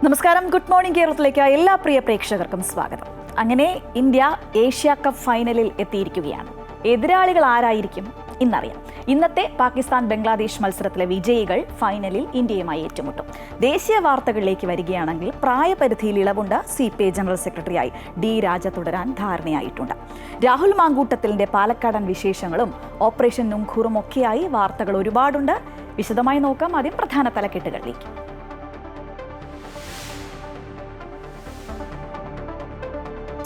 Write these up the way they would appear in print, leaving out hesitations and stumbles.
നമസ്കാരം, good morning കേരളത്തിലേക്ക് എല്ലാ പ്രിയ പ്രേക്ഷകർക്കും സ്വാഗതം. അങ്ങനെ ഇന്ത്യ ഏഷ്യ കപ്പ് ഫൈനലിൽ എത്തിയിരിക്കുകയാണ്. എതിരാളികൾ ആരായിരിക്കും ഇന്നറിയാം. ഇന്നത്തെ പാകിസ്ഥാൻ ബംഗ്ലാദേശ് മത്സരത്തിലെ വിജയികൾ ഫൈനലിൽ ഇന്ത്യയുമായി ഏറ്റുമുട്ടും. ദേശീയ വാർത്തകളിലേക്ക് വരികയാണെങ്കിൽ പ്രായപരിധിയിൽ ഇളവുണ്ട്. CPI ജനറൽ സെക്രട്ടറിയായി D രാജ തുടരാൻ ധാരണയായിട്ടുണ്ട്. രാഹുൽ മാങ്കൂട്ടത്തിലിന്റെ പാലക്കാടൻ വിശേഷങ്ങളും ഓപ്പറേഷൻ നുംഖൂറും ഒക്കെയായി വാർത്തകൾ ഒരുപാടുണ്ട്. വിശദമായി നോക്കാം. ആദ്യം പ്രധാന തലക്കെട്ടുകളിലേക്ക്.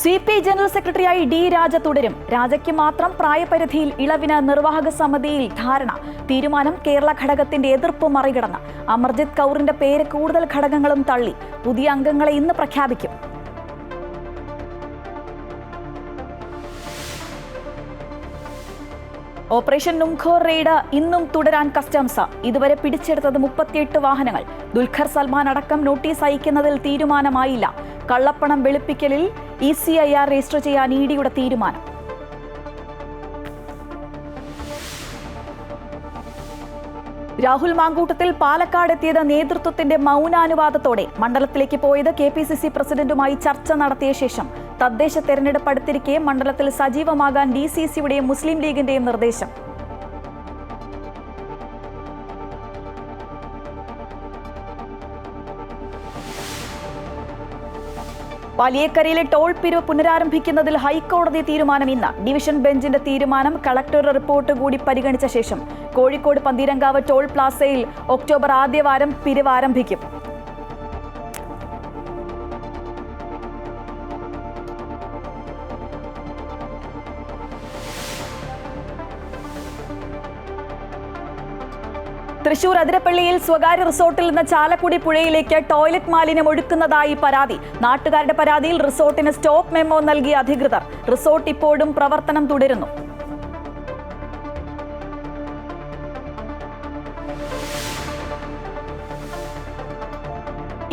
CPI ജനറൽ സെക്രട്ടറിയായി D രാജ തുടരും. രാജയ്ക്ക് മാത്രം പ്രായപരിധിയിൽ ഇളവിന് നിർവാഹക സമിതിയിൽ ധാരണ. തീരുമാനം കേരള ഘടകത്തിന്റെ എതിർപ്പ് മറികടന്ന്. അമർജിത് കൗറിന്റെ പേര് കൂടുതൽ ഘടകങ്ങളും തള്ളി. പുതിയ അംഗങ്ങളെ ഇന്ന് പ്രഖ്യാപിക്കും. ഓപ്പറേഷൻ നുംഖോർ റെയ്ഡ് ഇന്നും തുടരാൻ കസ്റ്റംസ്. ഇതുവരെ പിടിച്ചെടുത്തത് 38 വാഹനങ്ങൾ. ദുൽഖർ സൽമാൻ അടക്കം നോട്ടീസ് അയക്കുന്നതിൽ തീരുമാനമായില്ല. കള്ളപ്പണം വെളുപ്പിക്കലിൽ ECIR രജിസ്റ്റർ ചെയ്യാൻ EDയുടെ തീരുമാനം. രാഹുൽ മാങ്കൂട്ടത്തിൽ പാലക്കാട് എത്തിയത് നേതൃത്വത്തിന്റെ മൗനാനുവാദത്തോടെ. മണ്ഡലത്തിലേക്ക് പോയത് KPCC പ്രസിഡന്റുമായി ചർച്ച നടത്തിയ ശേഷം. തദ്ദേശ തെരഞ്ഞെടുപ്പ് അടുത്തിരിക്കെ മണ്ഡലത്തിൽ സജീവമാകാൻ DCCയുടെയും മുസ്ലിം ലീഗിന്റെയും നിർദ്ദേശം. വലിയക്കരയിലെ ടോൾ പിരിവ് പുനരാരംഭിക്കുന്നതിൽ ഹൈക്കോടതി തീരുമാനം ഇന്ന്. ഡിവിഷൻ ബെഞ്ചിന്റെ തീരുമാനം കളക്ടറുടെ റിപ്പോർട്ട് കൂടി പരിഗണിച്ച ശേഷം കോഴിക്കോട് പന്തീരങ്കാവ് ടോൾ പ്ലാസയിൽ ഒക്ടോബർ ആദ്യവാരം പിരിവ് ആരംഭിക്കും. തൃശൂർ അതിരപ്പള്ളിയിൽ സ്വകാര്യ റിസോർട്ടിൽ നിന്ന് ചാലക്കുടി പുഴയിലേക്ക് ടോയ്ലറ്റ് മാലിന്യം ഒഴുക്കുന്നതായി പരാതി. നാട്ടുകാരുടെ പരാതിയിൽ റിസോർട്ടിന് സ്റ്റോപ്പ് മെമ്മോ നൽകിയ അധികൃതർ. റിസോർട്ട് ഇപ്പോഴും പ്രവർത്തനം തുടരുന്നു.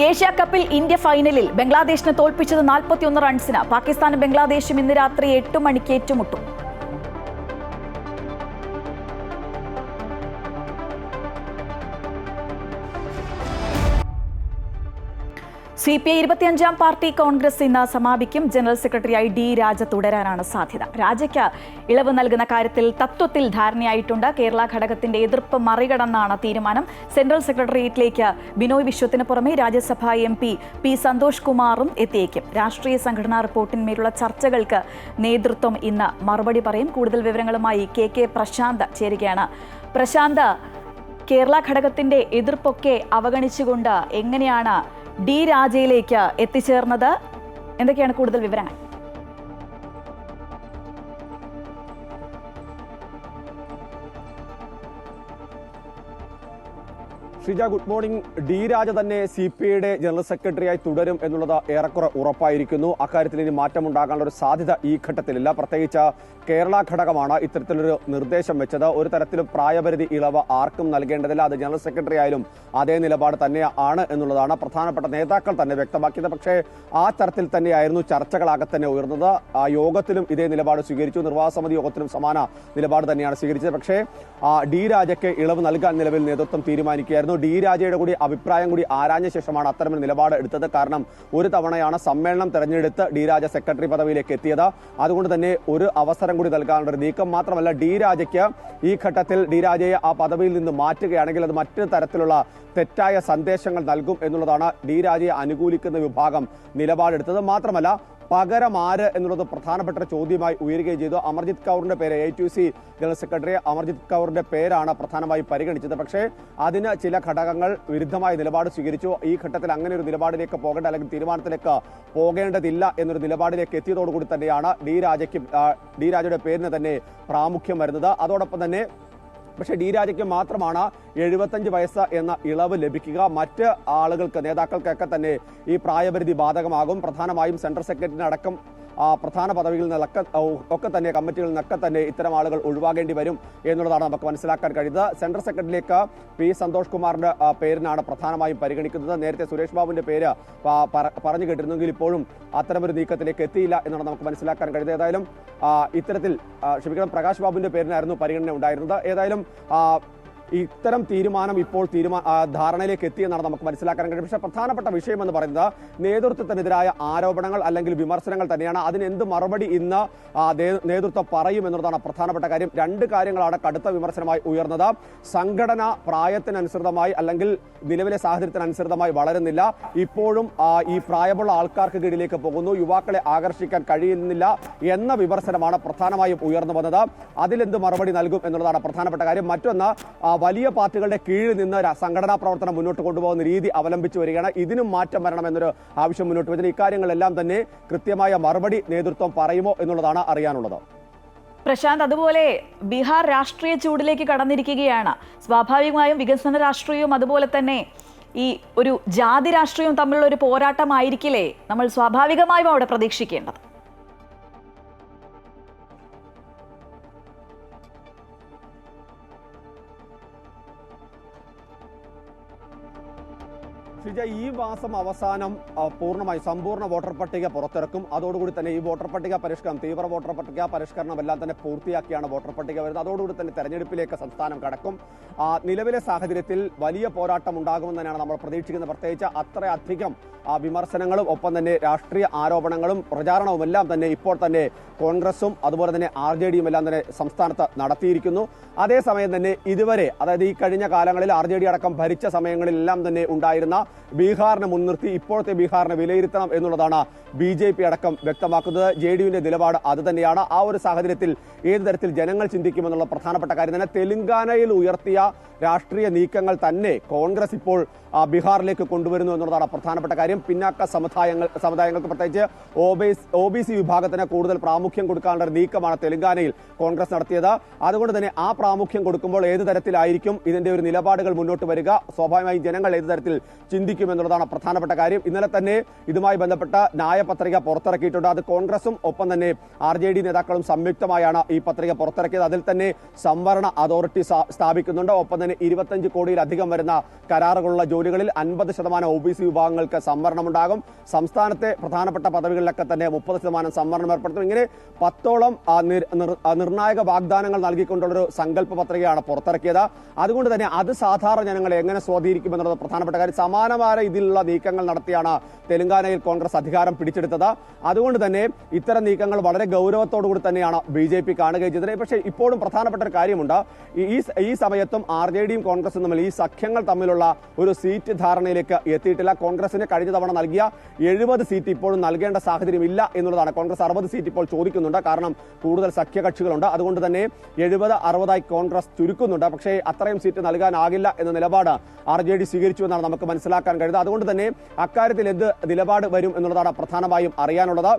ഏഷ്യ കപ്പിൽ ഇന്ത്യ ഫൈനലിൽ. ബംഗ്ലാദേശിനെ തോൽപ്പിച്ചത് 41 റൺസിന്. പാകിസ്ഥാനും ബംഗ്ലാദേശും ഇന്ന് രാത്രി 8 മണിക്ക് ഏറ്റുമുട്ടും. CPI 25ാം പാർട്ടി കോൺഗ്രസ് ഇന്ന് സമാപിക്കും. ജനറൽ സെക്രട്ടറിയായി D രാജ തുടരാനാണ് സാധ്യത. രാജയ്ക്ക് ഇളവ് നൽകുന്ന കാര്യത്തിൽ തത്വത്തിൽ ധാരണയായിട്ടുണ്ട്. കേരള ഘടകത്തിന്റെ എതിർപ്പ് മറികടന്നാണ് തീരുമാനം. സെൻട്രൽ സെക്രട്ടേറിയറ്റിലേക്ക് ബിനോയ് വിശ്വത്തിന് പുറമെ രാജ്യസഭാ MP P സന്തോഷ് കുമാറും എത്തിയേക്കും. രാഷ്ട്രീയ സംഘടനാ റിപ്പോർട്ടിന്മേലുള്ള ചർച്ചകൾക്ക് നേതൃത്വം ഇന്ന് മറുപടി പറയും. കൂടുതൽ വിവരങ്ങളുമായി KK പ്രശാന്ത് ചേരുകയാണ്. പ്രശാന്ത്, കേരള ഘടകത്തിന്റെ എതിർപ്പൊക്കെ അവഗണിച്ചുകൊണ്ട് എങ്ങനെയാണ് D രാജയിലേക്ക് എത്തിച്ചേർന്നത്? എന്തൊക്കെയാണ് കൂടുതൽ വിവരങ്ങൾ? Shija, good morning. D രാജ തന്നെ CPIയുടെ ജനറൽ സെക്രട്ടറിയായി തുടരും എന്നുള്ളത് ഏറെക്കുറെ ഉറപ്പായിരിക്കുന്നു. അക്കാര്യത്തിൽ ഇനി മാറ്റമുണ്ടാകാനുള്ള ഒരു സാധ്യത ഈ ഘട്ടത്തിലില്ല. പ്രത്യേകിച്ച് കേരള ഘടകമാണ് ഇത്തരത്തിലൊരു നിർദ്ദേശം വെച്ചത്. ഒരു തരത്തിലും പ്രായപരിധി ഇളവ് ആർക്കും നൽകേണ്ടതില്ല. അത് ജനറൽ സെക്രട്ടറി ആയാലും അതേ നിലപാട് തന്നെയാണ് എന്നുള്ളതാണ് പ്രധാനപ്പെട്ട നേതാക്കൾ തന്നെ വ്യക്തമാക്കിയത്. പക്ഷേ ആ തരത്തിൽ തന്നെയായിരുന്നു ചർച്ചകളാകെ തന്നെ ഉയർന്നത്. ആ യോഗത്തിലും ഇതേ നിലപാട് സ്വീകരിച്ചു. നിർവാഹക സമിതി യോഗത്തിലും സമാന നിലപാട് തന്നെയാണ് സ്വീകരിച്ചത്. പക്ഷേ D രാജയ്ക്ക് ഇളവ് നൽകാൻ നിലവിൽ നേതൃത്വം തീരുമാനിക്കുകയായിരുന്നു. D രാജയുടെ കൂടി അഭിപ്രായം കൂടി ആരാഞ്ഞ ശേഷമാണ് അത്തരമൊരു നിലപാട് എടുത്തത്. കാരണം ഒരു തവണയാണ് സമ്മേളനം തെരഞ്ഞെടുത്ത് D രാജ സെക്രട്ടറി പദവിയിലേക്ക് എത്തിയത്. അതുകൊണ്ട് തന്നെ ഒരു അവസരം കൂടി നൽകാനുള്ള ഒരു നീക്കം. മാത്രമല്ല, D രാജയ്ക്ക് ഈ ഘട്ടത്തിൽ D രാജയെ ആ പദവിയിൽ നിന്ന് മാറ്റുകയാണെങ്കിൽ അത് മറ്റൊരു തരത്തിലുള്ള തെറ്റായ സന്ദേശങ്ങൾ നൽകും എന്നുള്ളതാണ് D രാജയെ അനുകൂലിക്കുന്ന വിഭാഗം നിലപാടെടുത്തത്. മാത്രമല്ല, പകരം ആര് എന്നുള്ളത് പ്രധാനപ്പെട്ട ചോദ്യമായി ഉയരുകയും ചെയ്തു. അമർജിത് കൗറിന്റെ പേര്, A2C ജനറൽ സെക്രട്ടറി അമർജിത് കൗറിന്റെ പേരാണ് പ്രധാനമായി പരിഗണിച്ചത്. പക്ഷേ അതിന് ചില ഘടകങ്ങൾ വിരുദ്ധമായ നിലപാട് സ്വീകരിച്ചു. ഈ ഘട്ടത്തിൽ അങ്ങനെ ഒരു നിലപാടിലേക്ക് പോകേണ്ട, അല്ലെങ്കിൽ തീരുമാനത്തിലേക്ക് പോകേണ്ടതില്ല എന്നൊരു നിലപാടിലേക്ക് എത്തിയതോടുകൂടി തന്നെയാണ് D രാജയുടെ പേരിന് തന്നെ പ്രാമുഖ്യം വരുന്നത്. അതോടൊപ്പം തന്നെ പക്ഷേ D രാജയ്ക്ക് മാത്രമാണ് 75 വയസ്സ് എന്ന ഇളവ് ലഭിക്കുക. മറ്റ് ആളുകൾക്ക്, നേതാക്കൾക്കൊക്കെ തന്നെ ഈ പ്രായപരിധി ബാധകമാകും. പ്രധാനമായും സെൻട്രൽ സെക്രട്ടറിനടക്കം പ്രധാന പദവികളിൽ നിന്നൊക്കെ ഒക്കെ തന്നെ കമ്മിറ്റികളിൽ നിന്നൊക്കെ തന്നെ ഇത്തരം ആളുകൾ ഒഴിവാകേണ്ടി വരും എന്നുള്ളതാണ് നമുക്ക് മനസ്സിലാക്കാൻ കഴിയുന്നത്. സെൻട്രൽ സെക്രട്ടറിയിലേക്ക് P സന്തോഷ് കുമാറിന്റെ പേരിനാണ് പ്രധാനമായും പരിഗണിക്കുന്നത്. നേരത്തെ സുരേഷ് ബാബുവിന്റെ പേര് പറഞ്ഞു കേട്ടിരുന്നെങ്കിൽ ഇപ്പോഴും അത്തരമൊരു നീക്കത്തിലേക്ക് എത്തിയില്ല എന്നാണ് നമുക്ക് മനസ്സിലാക്കാൻ കഴിയുന്നത്. ഏതായാലും ഇത്തരത്തിൽ പ്രകാശ് ബാബുവിന്റെ പേരിനായിരുന്നു പരിഗണന ഉണ്ടായിരുന്നത്. ഏതായാലും ഇത്തരം തീരുമാനം ഇപ്പോൾ ധാരണയിലേക്ക് എത്തിയെന്നാണ് നമുക്ക് മനസ്സിലാക്കാൻ കഴിയും. പക്ഷേ പ്രധാനപ്പെട്ട വിഷയം എന്ന് പറയുന്നത് നേതൃത്വത്തിനെതിരായ ആരോപണങ്ങൾ അല്ലെങ്കിൽ വിമർശനങ്ങൾ തന്നെയാണ്. അതിനെന്ത് മറുപടി ഇന്ന് നേതൃത്വം പറയും എന്നുള്ളതാണ് പ്രധാനപ്പെട്ട കാര്യം. രണ്ട് കാര്യങ്ങളാണ് കടുത്ത വിമർശനമായി ഉയർന്നത്. സംഘടന പ്രായത്തിനനുസൃതമായി അല്ലെങ്കിൽ നിലവിലെ സാഹചര്യത്തിനനുസൃതമായി വളരുന്നില്ല. ഇപ്പോഴും ഈ പ്രായമുള്ള ആൾക്കാർക്ക് കീഴിലേക്ക് പോകുന്നു, യുവാക്കളെ ആകർഷിക്കാൻ കഴിയുന്നില്ല എന്ന വിമർശനമാണ് പ്രധാനമായും ഉയർന്നു വന്നത്. അതിലെന്ത് മറുപടി നൽകും എന്നുള്ളതാണ് പ്രധാനപ്പെട്ട കാര്യം. മറ്റൊന്ന്, വലിയ പാർട്ടികളുടെ കീഴിൽ നിന്ന് സംഘടനാ പ്രവർത്തനം മുന്നോട്ട് കൊണ്ടുപോകുന്ന രീതി അവലംബിച്ചു വരികയാണ്. ഇതിനും മാറ്റം വരണമെന്നൊരു ആവശ്യം മുന്നോട്ട് വെച്ചാൽ ഇക്കാര്യങ്ങളെല്ലാം തന്നെ കൃത്യമായ മറുപടി നേതൃത്വം പറയുമോ എന്നുള്ളതാണ് അറിയാനുള്ളത്. പ്രശാന്ത്, അതുപോലെ ബീഹാർ രാഷ്ട്രീയ ചൂടിലേക്ക് കടന്നിരിക്കുകയാണ്. സ്വാഭാവികമായും വികസന രാഷ്ട്രീയവും അതുപോലെ തന്നെ ഈ ഒരു ജാതി രാഷ്ട്രീയവും തമ്മിലുള്ള ഒരു പോരാട്ടമായിരിക്കില്ലേ നമ്മൾ സ്വാഭാവികമായും അവിടെ പ്രതീക്ഷിക്കേണ്ടത്? ഈ മാസം അവസാനം പൂർണ്ണമായി സമ്പൂർണ്ണ വോട്ടർ പട്ടിക പുറത്തിറക്കും. അതോടുകൂടി തന്നെ ഈ വോട്ടർ പട്ടിക പരിഷ്കരണം, തീവ്ര വോട്ടർ പട്ടിക പരിഷ്കരണം എല്ലാം തന്നെ പൂർത്തിയാക്കിയാണ് വോട്ടർ പട്ടിക വരുന്നത്. അതോടുകൂടി തന്നെ തെരഞ്ഞെടുപ്പിലേക്ക് സംസ്ഥാനം കടക്കും. നിലവിലെ സാഹചര്യത്തിൽ വലിയ പോരാട്ടം ഉണ്ടാകുമെന്ന് തന്നെയാണ് നമ്മൾ പ്രതീക്ഷിക്കുന്നത്. പ്രത്യേകിച്ച് അത്രയധികം വിമർശനങ്ങളും ഒപ്പം തന്നെ രാഷ്ട്രീയ ആരോപണങ്ങളും പ്രചാരണവും എല്ലാം തന്നെ ഇപ്പോൾ തന്നെ കോൺഗ്രസും അതുപോലെ തന്നെ RJDയും എല്ലാം തന്നെ സംസ്ഥാനത്ത് നടത്തിയിരിക്കുന്നു. അതേസമയം തന്നെ ഇതുവരെ, അതായത് ഈ കഴിഞ്ഞ കാലങ്ങളിൽ RJD അടക്കം ഭരിച്ച സമയങ്ങളിലെല്ലാം തന്നെ ഉണ്ടായിരുന്ന ബീഹാറിനെ മുൻനിർത്തി ഇപ്പോഴത്തെ ബീഹാറിനെ വിലയിരുത്തണം എന്നുള്ളതാണ് BJP അടക്കം വ്യക്തമാക്കുന്നത്. JDUവിന്റെ നിലപാട് അത് തന്നെയാണ്. ആ ഒരു സാഹചര്യത്തിൽ ഏത് തരത്തിൽ ജനങ്ങൾ ചിന്തിക്കുമെന്നുള്ള പ്രധാനപ്പെട്ട കാര്യം തന്നെ തെലങ്കാനയിൽ ഉയർത്തിയ രാഷ്ട്രീയ നീക്കങ്ങൾ തന്നെ കോൺഗ്രസ് ഇപ്പോൾ ബീഹാറിലേക്ക് കൊണ്ടുവരുന്നു എന്നുള്ളതാണ് പ്രധാനപ്പെട്ട കാര്യം. പിന്നാക്ക സമുദായങ്ങൾക്ക് പ്രത്യേകിച്ച് OBC വിഭാഗത്തിന് കൂടുതൽ പ്രാമുഖ്യം കൊടുക്കാനുള്ള ഒരു നീക്കമാണ് തെലങ്കാനയിൽ കോൺഗ്രസ് നടത്തിയത്. അതുകൊണ്ട് തന്നെ ആ പ്രാമുഖ്യം കൊടുക്കുമ്പോൾ ഏത് തരത്തിലായിരിക്കും ഇതിന്റെ ഒരു നിലപാടുകൾ മുന്നോട്ട് വരിക, സ്വാഭാവികമായും ജനങ്ങൾ ഏത് തരത്തിൽ ചിന്തിക്കുമെന്നുള്ളതാണ് പ്രധാനപ്പെട്ട കാര്യം. ഇന്നലെ തന്നെ ഇതുമായി ബന്ധപ്പെട്ട ന്യായപത്രിക പുറത്തിറക്കിയിട്ടുണ്ട്. അത് കോൺഗ്രസും ഒപ്പം തന്നെ RJD നേതാക്കളും സംയുക്തമായാണ് ഈ പത്രിക പുറത്തിറക്കിയത്. അതിൽ തന്നെ സംവരണ അതോറിറ്റി സ്ഥാപിക്കുന്നുണ്ട്. ഒപ്പം തന്നെ 25 കോടിയിലധികം വരുന്ന കരാറുകളുള്ള ജോലികളിൽ 50% OBC വിഭാഗങ്ങൾക്ക് സംവരണമുണ്ടാകും. സംസ്ഥാനത്തെ പ്രധാനപ്പെട്ട പദവികളിലൊക്കെ തന്നെ 30% സംവരണം ഏർപ്പെടുത്തും. ഇങ്ങനെ 10ഓളം നിർണായക വാഗ്ദാനങ്ങൾ നൽകിക്കൊണ്ടുള്ളൊരു സങ്കല്പ പത്രികയാണ് പുറത്തിറക്കിയത്. അതുകൊണ്ട് തന്നെ അത് സാധാരണ ജനങ്ങളെ എങ്ങനെ സ്വാധീനിക്കുമെന്നുള്ളത് പ്രധാനപ്പെട്ട കാര്യം. സമാനമായ ഇതിലുള്ള നീക്കങ്ങൾ നടത്തിയാണ് തെലങ്കാനയിൽ കോൺഗ്രസ് അധികാരം പിടിച്ചെടുത്തത്. അതുകൊണ്ട് തന്നെ ഇത്തരം നീക്കങ്ങൾ വളരെ ഗൗരവത്തോടു കൂടി തന്നെയാണ് BJP കാണുകയും ചെയ്തത്. പക്ഷേ ഇപ്പോഴും പ്രധാനപ്പെട്ട ഒരു കാര്യമുണ്ട്. ഈ സമയത്തും RJDയും കോൺഗ്രസും തമ്മിൽ ഈ സഖ്യങ്ങൾ തമ്മിലുള്ള ഒരു സീറ്റ് ധാരണയിലേക്ക് എത്തിയിട്ടില്ല. കോൺഗ്രസിന് കഴിഞ്ഞ തവണ നൽകിയ 70 സീറ്റ് ഇപ്പോഴും നൽകേണ്ട സാഹചര്യം ഇല്ല എന്നുള്ളതാണ്. കോൺഗ്രസ് 60 സീറ്റ് ഇപ്പോൾ ചോദിക്കുന്നുണ്ട്. കാരണം കൂടുതൽ സഖ്യകക്ഷികളുണ്ട്. അതുകൊണ്ട് തന്നെ 70-60 കോൺഗ്രസ് ചുരുക്കുന്നുണ്ട്. പക്ഷേ അത്രയും സീറ്റ് നൽകാനാകില്ല എന്ന നിലപാട് RJD സ്വീകരിച്ചു എന്നാണ് നമുക്ക് മനസ്സിലാക്കാൻ കഴിയുന്നത്. അതുകൊണ്ട് തന്നെ അക്കാര്യത്തിൽ എന്ത് നിലപാട് വരും എന്നുള്ളതാണ് പ്രധാനമായും അറിയാനുള്ളത്.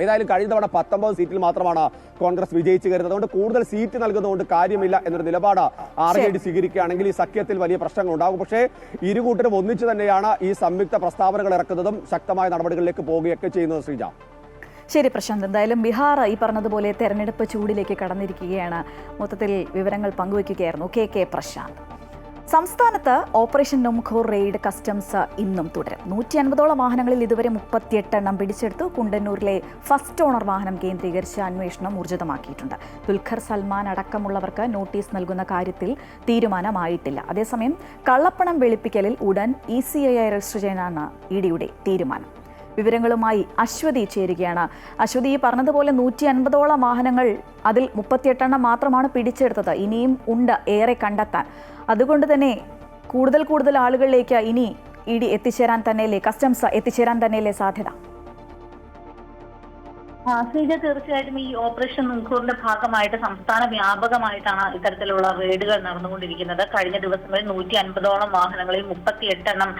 ഏതായാലും കഴിഞ്ഞ തവണ 19 സീറ്റിൽ മാത്രമാണ് കോൺഗ്രസ് വിജയിച്ചു കയറുന്നത്. അതുകൊണ്ട് കൂടുതൽ സീറ്റ് നൽകുന്നതുകൊണ്ട് കാര്യമില്ല എന്നൊരു നിലപാട് RJD സ്വീകരിക്കുകയാണെങ്കിൽ ഈ സഖ്യത്തിൽ വലിയ പ്രശ്നങ്ങൾ ഉണ്ടാകും. പക്ഷേ ഇരുകൂട്ടരും ഒന്നിച്ചു തന്നെയാണ് ഈ സംയുക്ത പ്രസ്താവനകൾ ഇറക്കുന്നതും ശക്തമായ നടപടികളിലേക്ക് പോവുകയൊക്കെ ചെയ്യുന്നത്. ശ്രീജ, ശരി പ്രശാന്ത്, എന്തായാലും ബീഹാർ ഈ പറഞ്ഞതുപോലെ തെരഞ്ഞെടുപ്പ് ചൂടിലേക്ക് കടന്നിരിക്കുകയാണ്. മൊത്തത്തിൽ വിവരങ്ങൾ പങ്കുവയ്ക്കുകയായിരുന്നു KK പ്രശാന്ത്. സംസ്ഥാനത്ത് ഓപ്പറേഷൻ നുംഖോർ റെയ്ഡ് കസ്റ്റംസ് ഇന്നും തുടരും. 150ഓളം വാഹനങ്ങളിൽ ഇതുവരെ 38 എണ്ണം പിടിച്ചെടുത്തു. കുണ്ടന്നൂരിലെ ഫസ്റ്റ് ഓണർ വാഹനം കേന്ദ്രീകരിച്ച് അന്വേഷണം ഊർജിതമാക്കിയിട്ടുണ്ട്. ദുൽഖർ സൽമാൻ അടക്കമുള്ളവർക്ക് നോട്ടീസ് നൽകുന്ന കാര്യത്തിൽ തീരുമാനമായിട്ടില്ല. അതേസമയം കള്ളപ്പണം വെളുപ്പിക്കലിൽ ഉടൻ ECII രജിസ്റ്റർ ചെയ്യാനാണ് EDയുടെ തീരുമാനം. വിവരങ്ങളുമായി അശ്വതി ചേരുകയാണ്. അശ്വതി, ഈ പറഞ്ഞതുപോലെ 150ഓളം വാഹനങ്ങൾ, അതിൽ 38 എണ്ണം മാത്രമാണ് പിടിച്ചെടുത്തത്. ഇനിയും ഉണ്ട് ഏറെ കണ്ടെത്താൻ. അതുകൊണ്ട് തന്നെ കൂടുതൽ ആളുകളിലേക്ക് ഇനി ED എത്തിച്ചേരാൻ തന്നെയല്ലേ, കസ്റ്റംസ് എത്തിച്ചേരാൻ തന്നെയല്ലേ സാധ്യത? ശ്രീജ, തീർച്ചയായിട്ടും ഈ ഓപ്പറേഷൻ നുംഖോറിന്റെ ഭാഗമായിട്ട് സംസ്ഥാന വ്യാപകമായിട്ടാണ് ഇത്തരത്തിലുള്ള റെയ്ഡുകൾ നടന്നുകൊണ്ടിരിക്കുന്നത്. കഴിഞ്ഞ ദിവസങ്ങളിൽ 150ഓളം വാഹനങ്ങളിൽ 38 എണ്ണം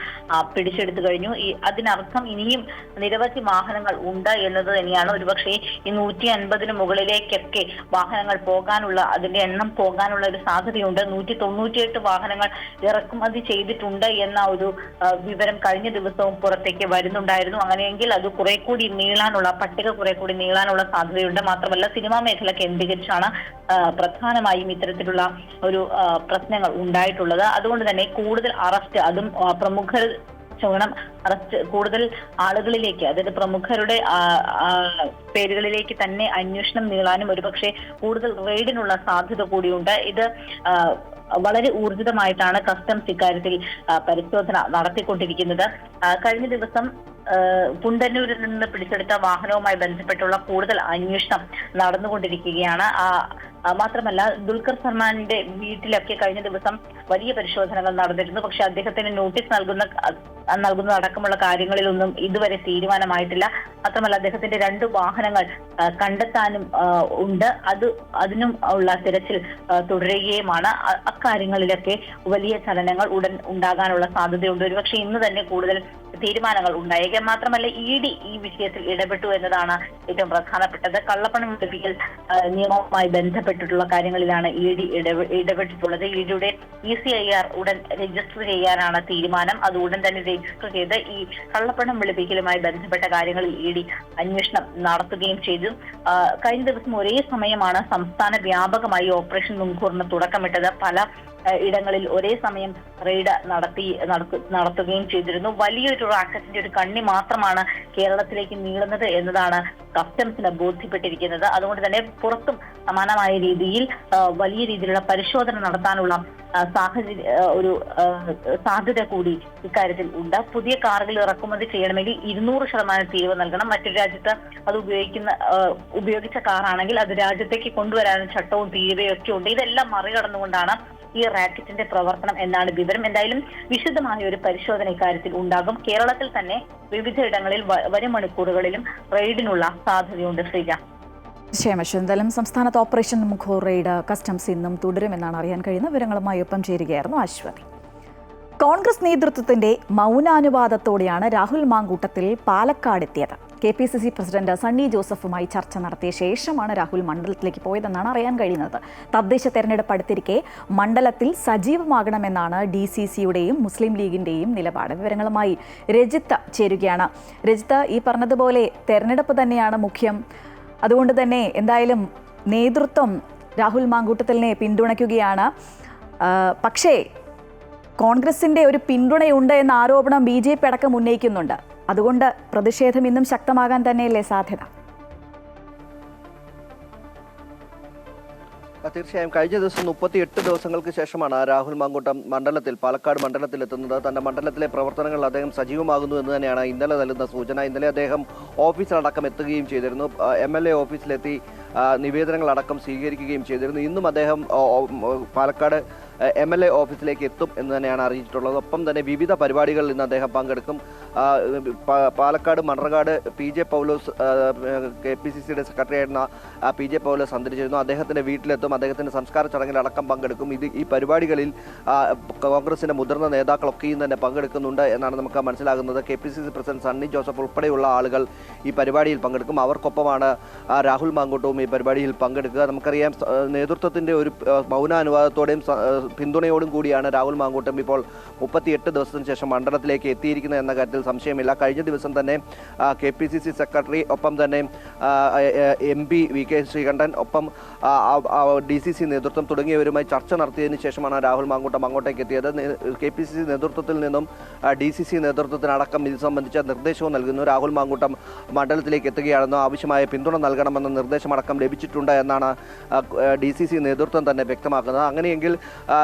പിടിച്ചെടുത്തു കഴിഞ്ഞു. അതിനർത്ഥം ഇനിയും നിരവധി വാഹനങ്ങൾ ഉണ്ട് എന്നത് തന്നെയാണ്. ഒരുപക്ഷെ ഈ 150 മുകളിലേക്കൊക്കെ വാഹനങ്ങൾ പോകാനുള്ള, അതിന്റെ എണ്ണം പോകാനുള്ള ഒരു സാധ്യതയുണ്ട്. 198 വാഹനങ്ങൾ ഇറക്കുമതി ചെയ്തിട്ടുണ്ട് എന്ന ഒരു വിവരം കഴിഞ്ഞ ദിവസവും പുറത്തേക്ക് വരുന്നുണ്ടായിരുന്നു. അങ്ങനെയെങ്കിൽ അത് കുറെ കൂടി നീളാനുള്ള, പട്ടിക കുറെ കൂടി നീളാനുള്ള സാധ്യതയുണ്ട്. മാത്രമല്ല സിനിമാ മേഖല കേന്ദ്രീകരിച്ചാണ് പ്രധാനമായും ഇത്തരത്തിലുള്ള ഒരു പ്രശ്നങ്ങൾ ഉണ്ടായിട്ടുള്ളത്. അതുകൊണ്ട് തന്നെ കൂടുതൽ അറസ്റ്റ്, അതും പ്രമുഖർ അറസ്റ്റ് കൂടുതൽ ആളുകളിലേക്ക്, അതായത് പ്രമുഖരുടെ പേരുകളിലേക്ക് തന്നെ അന്വേഷണം നീളാനും ഒരുപക്ഷെ കൂടുതൽ റെയ്ഡിനുള്ള സാധ്യത കൂടിയുണ്ട്. ഇത് വളരെ ഊർജിതമായിട്ടാണ് കസ്റ്റംസ് ഇക്കാര്യത്തിൽ പരിശോധന നടത്തിക്കൊണ്ടിരിക്കുന്നത്. കഴിഞ്ഞ ദിവസം പുണ്ടന്നൂരിൽ നിന്ന് പിടിച്ചെടുത്ത വാഹനവുമായി ബന്ധപ്പെട്ടുള്ള കൂടുതൽ അന്വേഷണം നടന്നുകൊണ്ടിരിക്കുകയാണ്. മാത്രമല്ല ദുൽഖർ സൽമാന്റെ വീട്ടിലൊക്കെ കഴിഞ്ഞ ദിവസം വലിയ പരിശോധനകൾ നടന്നിരുന്നു. പക്ഷെ അദ്ദേഹത്തിന് നോട്ടീസ് നൽകുന്നതടക്കമുള്ള കാര്യങ്ങളിലൊന്നും ഇതുവരെ തീരുമാനമായിട്ടില്ല. മാത്രമല്ല അദ്ദേഹത്തിന്റെ 2 വാഹനങ്ങൾ കണ്ടെത്താനും ഉണ്ട്. അതിനും ഉള്ള തിരച്ചിൽ തുടരുകയുമാണ്. അക്കാര്യങ്ങളിലൊക്കെ വലിയ ചലനങ്ങൾ ഉടൻ ഉണ്ടാകാനുള്ള സാധ്യതയുണ്ട്. ഒരുപക്ഷെ ഇന്ന് തന്നെ കൂടുതൽ തീരുമാനങ്ങൾ ഉണ്ടായേക്കാം. മാത്രമല്ല ED ഈ വിഷയത്തിൽ ഇടപെട്ടു എന്നതാണ് ഏറ്റവും പ്രധാനപ്പെട്ടത്. കള്ളപ്പണം വെളുപ്പിക്കൽ നിയമവുമായി ബന്ധപ്പെട്ടിട്ടുള്ള കാര്യങ്ങളിലാണ് ED ഇടപെട്ടിട്ടുള്ളത്. EDയുടെ ECIR ഉടൻ രജിസ്റ്റർ ചെയ്യാനാണ് തീരുമാനം. അത് ഉടൻ തന്നെ രജിസ്റ്റർ ചെയ്ത് ഈ കള്ളപ്പണം വെളുപ്പിക്കലുമായി ബന്ധപ്പെട്ട കാര്യങ്ങളിൽ ED അന്വേഷണം നടത്തുകയും ചെയ്തു. കഴിഞ്ഞ ദിവസം ഒരേ സമയമാണ് സംസ്ഥാന വ്യാപകമായി ഓപ്പറേഷൻ മുൻകൂറിന് തുടക്കമിട്ടത്. പല ഇടങ്ങളിൽ ഒരേ സമയം റെയ്ഡ് നടത്തുകയും ചെയ്തിരുന്നു. വലിയൊരു റാക്കറ്റിന്റെ ഒരു കണ്ണി മാത്രമാണ് കേരളത്തിലേക്ക് നീളുന്നത് എന്നതാണ് കസ്റ്റംസിന് ബോധ്യപ്പെട്ടിരിക്കുന്നത്. അതുകൊണ്ട് തന്നെ പുറത്തും സമാനമായ രീതിയിൽ വലിയ രീതിയിലുള്ള പരിശോധന നടത്താനുള്ള സാധ്യത കൂടി ഇക്കാര്യത്തിൽ ഉണ്ട്. പുതിയ കാറുകൾ ഇറക്കുമതി ചെയ്യണമെങ്കിൽ 200% തീരുവ നൽകണം. മറ്റൊരു രാജ്യത്ത് അത് ഉപയോഗിച്ച കാറാണെങ്കിൽ അത് രാജ്യത്തേക്ക് കൊണ്ടുവരാനും ചട്ടവും തീരുവയൊക്കെ ഉണ്ട്. ഇതെല്ലാം മറികടന്നുകൊണ്ടാണ് ഈ റാക്കറ്റിന്റെ പ്രവർത്തനം എന്നാണ് വിവരം. എന്തായാലും വിശദമായ ഒരു പരിശോധന ഇക്കാര്യത്തിൽ ഉണ്ടാകും. കേരളത്തിൽ തന്നെ വിവിധയിടങ്ങളിൽ വരും മണിക്കൂറുകളിലും റെയ്ഡിനുള്ള സാധ്യതയുണ്ട്. ശ്രീജ. എന്തായാലും സംസ്ഥാനത്ത് ഓപ്പറേഷൻ മുഖോർ റെയ്ഡ് കസ്റ്റംസ് ഇന്നും തുടരുമെന്നാണ് അറിയാൻ കഴിയുന്ന വിവരങ്ങളുമായി ഒപ്പം ചേരുകയായിരുന്നു അശ്വതി. കോൺഗ്രസ് നേതൃത്വത്തിന്റെ മൗനാനുവാദത്തോടെയാണ് രാഹുൽ മാങ്കൂട്ടത്തിൽ പാലക്കാട് എത്തിയത്. KPCC പ്രസിഡന്റ് സണ്ണി ജോസഫുമായി ചർച്ച നടത്തിയ ശേഷമാണ് രാഹുൽ മണ്ഡലത്തിലേക്ക് പോയതെന്നാണ് അറിയാൻ കഴിയുന്നത്. തദ്ദേശ തെരഞ്ഞെടുപ്പ് അടുത്തിരിക്കെ മണ്ഡലത്തിൽ സജീവമാകണമെന്നാണ് DCCയുടെയും മുസ്ലിം ലീഗിന്റെയും നിലപാട്. വിവരങ്ങളുമായി രജിത്ത് ചേരുകയാണ്. രജിത്ത്, ഈ പറഞ്ഞതുപോലെ തെരഞ്ഞെടുപ്പ് തന്നെയാണ് മുഖ്യം. അതുകൊണ്ട് തന്നെ എന്തായാലും നേതൃത്വം രാഹുൽ മാങ്കൂട്ടത്തിലിനെ പിന്തുണയ്ക്കുകയാണ്. പക്ഷേ കോൺഗ്രസിന്റെ ഒരു പിന്തുണയുണ്ട് എന്ന ആരോപണം BJP അടക്കം ഉന്നയിക്കുന്നുണ്ട്. അതുകൊണ്ട് പ്രതിഷേധം ഇന്നും ശക്തമാകാൻ തന്നെയല്ലേ സാധ്യത? തീർച്ചയായും കഴിഞ്ഞ ദിവസം 38 ദിവസങ്ങൾക്ക് ശേഷമാണ് രാഹുൽ മാങ്കൂട്ടം പാലക്കാട് മണ്ഡലത്തിൽ എത്തുന്നത്. തന്റെ മണ്ഡലത്തിലെ പ്രവർത്തനങ്ങൾ അദ്ദേഹം സജീവമാകുന്നു എന്ന് തന്നെയാണ് ഇന്നലെ നൽകുന്ന സൂചന. ഇന്നലെ അദ്ദേഹം ഓഫീസിലടക്കം എത്തുകയും ചെയ്തിരുന്നു. MLA ഓഫീസിലെത്തി നിവേദനങ്ങളടക്കം സ്വീകരിക്കുകയും ചെയ്തിരുന്നു. ഇന്നും അദ്ദേഹം പാലക്കാട് MLA ഓഫീസിലേക്ക് എത്തും എന്ന് തന്നെയാണ് അറിയിച്ചിട്ടുള്ളത്. ഒപ്പം തന്നെ വിവിധ പരിപാടികളിൽ ഇന്ന് അദ്ദേഹം പങ്കെടുക്കും. പാലക്കാട് മണ്ണർകാട് PJ പൗലോസ് KPCCയുടെ സെക്രട്ടറി ആയിരുന്ന PJ പൗലോസ് അന്തരിച്ചിരുന്നു. അദ്ദേഹത്തിന്റെ വീട്ടിലെത്തും. അദ്ദേഹത്തിന്റെ സംസ്കാര ചടങ്ങിലടക്കം പങ്കെടുക്കും. ഈ പരിപാടികളിൽ കോൺഗ്രസിന്റെ മുതിർന്ന നേതാക്കളൊക്കെയും തന്നെ പങ്കെടുക്കുന്നുണ്ട് എന്നാണ് നമുക്ക് മനസ്സിലാകുന്നത്. KPCC പ്രസിഡന്റ് സണ്ണി ജോസഫ് ഉൾപ്പെടെയുള്ള ആളുകൾ ഈ പരിപാടിയിൽ പങ്കെടുക്കും. അവർക്കൊപ്പമാണ് രാഹുൽ മാങ്കൂട്ടവും ഈ പരിപാടിയിൽ പങ്കെടുക്കുക. നമുക്കറിയാം നേതൃത്വത്തിന്റെ ഒരു മൗനാനുവാദത്തോടെയും പിന്തുണയോടും കൂടിയാണ് രാഹുൽ മാങ്കൂട്ടം ഇപ്പോൾ 38 ദിവസത്തിന് ശേഷം മണ്ഡലത്തിലേക്ക് എത്തിയിരിക്കുന്നത് എന്ന കാര്യത്തിൽ സംശയമില്ല. കഴിഞ്ഞ ദിവസം തന്നെ KPCC സെക്രട്ടറി, ഒപ്പം തന്നെ MP VK ശ്രീകണ്ഠൻ, ഒപ്പം DCC നേതൃത്വം തുടങ്ങിയവരുമായി ചർച്ച നടത്തിയതിനു ശേഷമാണ് രാഹുൽ മാങ്കൂട്ടം അങ്ങോട്ടേക്ക് എത്തിയത്. KPCC നേതൃത്വത്തിൽ നിന്നും DCC നേതൃത്വത്തിനടക്കം ഇത് സംബന്ധിച്ച നിർദ്ദേശവും നൽകുന്നു. രാഹുൽ മാങ്കൂട്ടം മണ്ഡലത്തിലേക്ക് എത്തുകയാണെന്നോ ആവശ്യമായ പിന്തുണ നൽകണമെന്ന നിർദ്ദേശമടക്കം ലഭിച്ചിട്ടുണ്ട് എന്നാണ് DCC നേതൃത്വം തന്നെ വ്യക്തമാക്കുന്നത്. അങ്ങനെയെങ്കിൽ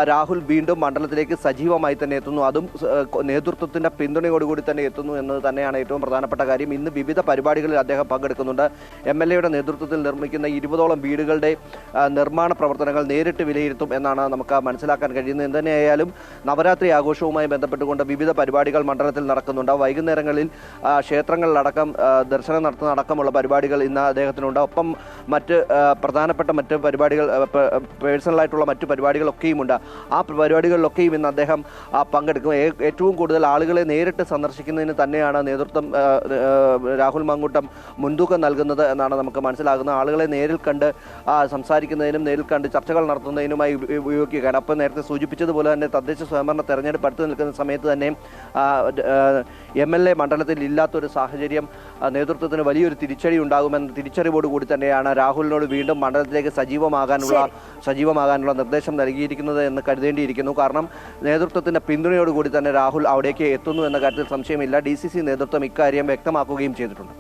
രാഹുൽ വീണ്ടും മണ്ഡലത്തിലേക്ക് സജീവമായി തന്നെ എത്തുന്നു. അതും നേതൃത്വത്തിന്റെ പിന്തുണയോടുകൂടി തന്നെ എത്തുന്നു എന്നത് തന്നെയാണ് ഏറ്റവും പ്രധാനപ്പെട്ട കാര്യം. ഇന്ന് വിവിധ പരിപാടികളിൽ അദ്ദേഹം പങ്കെടുക്കുന്നുണ്ട്. MLAയുടെ നേതൃത്വത്തിൽ നിർമ്മിക്കുന്ന 20ഓളം വീടുകളുടെ നിർമ്മാണ പ്രവർത്തനങ്ങൾ നേരിട്ട് വിലയിരുത്തും എന്നാണ് നമുക്ക് മനസ്സിലാക്കാൻ കഴിയുന്നത്. എന്തുതന്നെയായാലും നവരാത്രി ആഘോഷവുമായി ബന്ധപ്പെട്ടുകൊണ്ട് വിവിധ പരിപാടികൾ മണ്ഡലത്തിൽ നടക്കുന്നുണ്ട്. വൈകുന്നേരങ്ങളിൽ ക്ഷേത്രങ്ങളിലടക്കം ദർശനം നടത്തുന്ന അടക്കമുള്ള പരിപാടികൾ ഇന്ന് അദ്ദേഹത്തിനുണ്ട്. ഒപ്പം പ്രധാനപ്പെട്ട മറ്റ് പരിപാടികൾ, പേഴ്സണലായിട്ടുള്ള മറ്റു പരിപാടികളൊക്കെയും ഉണ്ട്. ആ പരിപാടികളിലൊക്കെയും ഇന്ന് അദ്ദേഹം പങ്കെടുക്കും. ഏറ്റവും കൂടുതൽ ആളുകളെ നേരിട്ട് സന്ദർശിക്കുന്നതിന് തന്നെയാണ് നേതൃത്വം രാഹുൽ മാങ്കൂട്ടം മുൻതൂക്കം നൽകുന്നത് എന്നാണ് നമുക്ക് മനസ്സിലാകുന്നത്. ആളുകളെ നേരിൽ കണ്ട് സംസാരിക്കുന്നതിനും നേരിൽ കണ്ട് ചർച്ചകൾ നടത്തുന്നതിനുമായി ഉപയോഗിക്കുകയാണ്. അപ്പം നേരത്തെ സൂചിപ്പിച്ചതുപോലെ തന്നെ തദ്ദേശ സ്വയംഭരണ തെരഞ്ഞെടുപ്പ് അടുത്ത് നിൽക്കുന്ന സമയത്ത് തന്നെ MLA മണ്ഡലത്തിൽ ഇല്ലാത്തൊരു സാഹചര്യം നേതൃത്വത്തിന് വലിയൊരു തിരിച്ചടി ഉണ്ടാകുമെന്ന തിരിച്ചറിവോടുകൂടി തന്നെയാണ് രാഹുലിനോട് വീണ്ടും മണ്ഡലത്തിലേക്ക് സജീവമാകാനുള്ള നിർദ്ദേശം നൽകിയിരിക്കുന്നത് എന്ന് കരുതേണ്ടിയിരിക്കുന്നു. കാരണം നേതൃത്വത്തിന്റെ പിന്തുണയോടുകൂടി തന്നെ രാഹുൽ അവിടേക്ക് എത്തുന്നു എന്ന കാര്യത്തിൽ സംശയമില്ല. DCC നേതൃത്വം ഇക്കാര്യം വ്യക്തമാക്കുകയും ചെയ്തിട്ടുണ്ട്.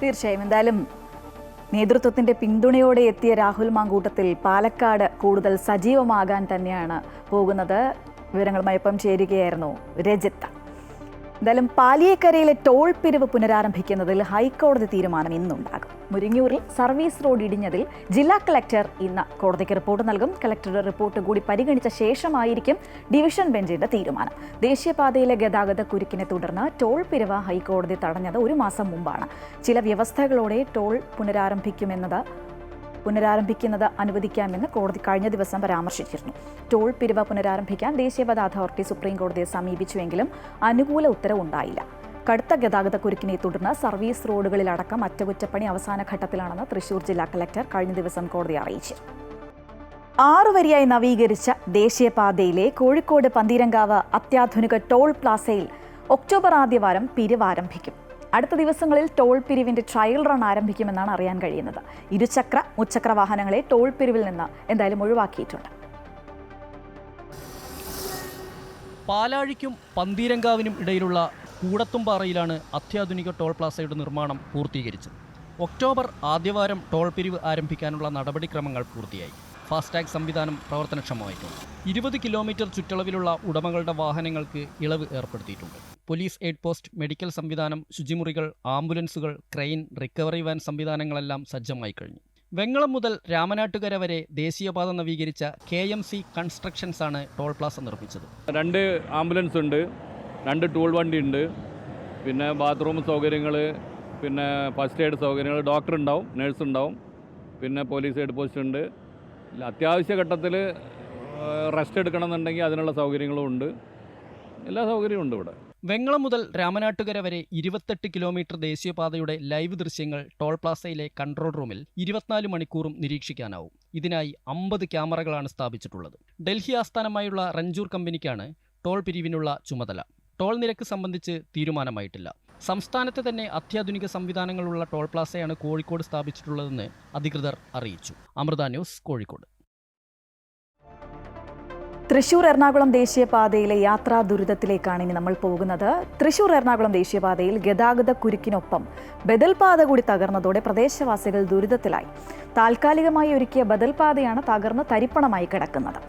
തീർച്ചയായും എന്തായാലും നേതൃത്വത്തിന്റെ പിന്തുണയോടെ എത്തിയ രാഹുൽ മാങ്കൂട്ടത്തിൽ പാലക്കാട് കൂടുതൽ സജീവമാകാൻ തന്നെയാണ് പോകുന്നത്. വിവരങ്ങളുമായി ഒപ്പം ചേരുകയായിരുന്നു രജിത്ത്. എന്തായാലും പാലിയേക്കരയിലെ ടോൾ പിരിവ് പുനരാരംഭിക്കുന്നതിൽ ഹൈക്കോടതി തീരുമാനം ഇന്നുണ്ടാകും. മുരിങ്ങൂരിൽ സർവീസ് റോഡ് ഇടിഞ്ഞതിൽ ജില്ലാ കളക്ടർ ഇന്ന് കോടതിക്ക് റിപ്പോർട്ട് നൽകും. കളക്ടറുടെ റിപ്പോർട്ട് കൂടി പരിഗണിച്ച ശേഷമായിരിക്കും ഡിവിഷൻ ബെഞ്ചിന്റെ തീരുമാനം. ദേശീയപാതയിലെ ഗതാഗത കുരുക്കിനെ തുടർന്ന് ടോൾ പിരിവ് ഹൈക്കോടതി തടഞ്ഞത് 1 മാസം മുമ്പാണ്. ചില വ്യവസ്ഥകളോടെ ടോൾ പുനരാരംഭിക്കുന്നത് അനുവദിക്കാമെന്ന് കോടതി കഴിഞ്ഞ ദിവസം പരാമർശിച്ചിരുന്നു. ടോൾ പിരിവ് പുനരാരംഭിക്കാൻ ദേശീയപാത അതോറിറ്റി സുപ്രീം കോടതിയെ സമീപിച്ചുവെങ്കിലും അനുകൂല ഉത്തരവുണ്ടായില്ല. കടുത്ത ഗതാഗത കുരുക്കിനെ തുടർന്ന് സർവീസ് റോഡുകളിലടക്കം അറ്റകുറ്റപ്പണി അവസാന ഘട്ടത്തിലാണെന്ന് തൃശൂർ ജില്ലാ കളക്ടർ കഴിഞ്ഞ ദിവസം കോടതിയെ അറിയിച്ചു. 6 വരിയായി നവീകരിച്ച ദേശീയപാതയിലെ കോഴിക്കോട് പന്തീരങ്കാവ് അത്യാധുനിക ടോൾ പ്ലാസയിൽ ഒക്ടോബർ ആദ്യവാരം പിരിവ് ആരംഭിക്കും. അടുത്ത ദിവസങ്ങളിൽ ടോൾ പിരിവിന്റെ ട്രയൽ റൺ ആരംഭിക്കുമെന്നാണ് അറിയാൻ കഴിയുന്നത്. ഇരുചക്ര മുച്ചക്ര വാഹനങ്ങളെ ടോൾ പിരിവിൽ നിന്ന് എന്തായാലും ഒഴിവാക്കിയിട്ടുണ്ട്. പാലാഴിക്കും പന്തീരങ്കാവിനും ഇടയിലുള്ള കൂടത്തുംപാറയിലാണ് അത്യാധുനിക ടോൾ പ്ലാസയുടെ നിർമ്മാണം പൂർത്തീകരിച്ചത്. ഒക്ടോബർ ആദ്യവാരം ടോൾ പിരിവ് ആരംഭിക്കാനുള്ള നടപടിക്രമങ്ങൾ പൂർത്തിയായി. ഫാസ്ടാഗ് സംവിധാനം പ്രവർത്തനക്ഷമമായിട്ടുണ്ട്. 20 കിലോമീറ്റർ ചുറ്റളവിലുള്ള ഉടമകളുടെ വാഹനങ്ങൾക്ക് ഇളവ് ഏർപ്പെടുത്തിയിട്ടുണ്ട്. പോലീസ് എയ്ഡ് പോസ്റ്റ്, മെഡിക്കൽ സംവിധാനം, ശുചിമുറികൾ, ആംബുലൻസുകൾ, ക്രെയിൻ, റിക്കവറി വാൻ സംവിധാനങ്ങളെല്ലാം സജ്ജമായി കഴിഞ്ഞു. വെങ്ങളം മുതൽ രാമനാട്ടുകര വരെ ദേശീയപാത നവീകരിച്ച KMC കൺസ്ട്രക്ഷൻസ് ആണ് ടോൾ പ്ലാസ നിർമ്മിച്ചത്. 2 ആംബുലൻസ് ഉണ്ട്, 2 ടൂൾ വണ്ടി ഉണ്ട്, പിന്നെ ബാത്റൂം സൗകര്യങ്ങൾ, പിന്നെ ഫസ്റ്റ് എയ്ഡ് സൗകര്യങ്ങൾ, ഡോക്ടർ ഉണ്ടാവും, നഴ്സ് ഉണ്ടാവും, പിന്നെ പോലീസ് എയ്ഡ് പോസ്റ്റ് ഉണ്ട്. അത്യാവശ്യ ഘട്ടത്തിൽ റെസ്റ്റ് എടുക്കണമെന്നുണ്ടെങ്കിൽ അതിനുള്ള സൗകര്യങ്ങളും ഉണ്ട്. എല്ലാ സൗകര്യവും ഉണ്ട് ഇവിടെ. വെങ്ങളം മുതൽ രാമനാട്ടുകര വരെ 28 കിലോമീറ്റർ ദേശീയപാതയുടെ ലൈവ് ദൃശ്യങ്ങൾ ടോൾ പ്ലാസയിലെ കൺട്രോൾ റൂമിൽ 24 മണിക്കൂറും നിരീക്ഷിക്കാനാവും. ഇതിനായി 50 ക്യാമറകളാണ് സ്ഥാപിച്ചിട്ടുള്ളത്. ഡൽഹി ആസ്ഥാനമായുള്ള റഞ്ചൂർ കമ്പനിക്കാണ് ടോൾ പിരിവിനുള്ള ചുമതല. ടോൾ നിരക്ക് സംബന്ധിച്ച് തീരുമാനമായിട്ടില്ല. സംസ്ഥാനത്തെ തന്നെ അത്യാധുനിക സംവിധാനങ്ങളുള്ള ടോൾ പ്ലാസയാണ് കോഴിക്കോട് സ്ഥാപിച്ചിട്ടുള്ളതെന്ന് അധികൃതർ അറിയിച്ചു. അമൃത ന്യൂസ്, കോഴിക്കോട്. തൃശൂർ എറണാകുളം ദേശീയപാതയിലെ യാത്രാ ദുരിതത്തിലേക്കാണ് ഇനി നമ്മൾ പോകുന്നത്. തൃശൂർ എറണാകുളം ദേശീയപാതയിൽ ഗതാഗത കുരുക്കിനൊപ്പം ബദൽപാത കൂടി തകർന്നതോടെ പ്രദേശവാസികൾ ദുരിതത്തിലായി. താൽക്കാലികമായി ഒരുക്കിയ ബദൽപാതയാണ് തകർന്ന് തരിപ്പണമായി കിടക്കുന്നത്.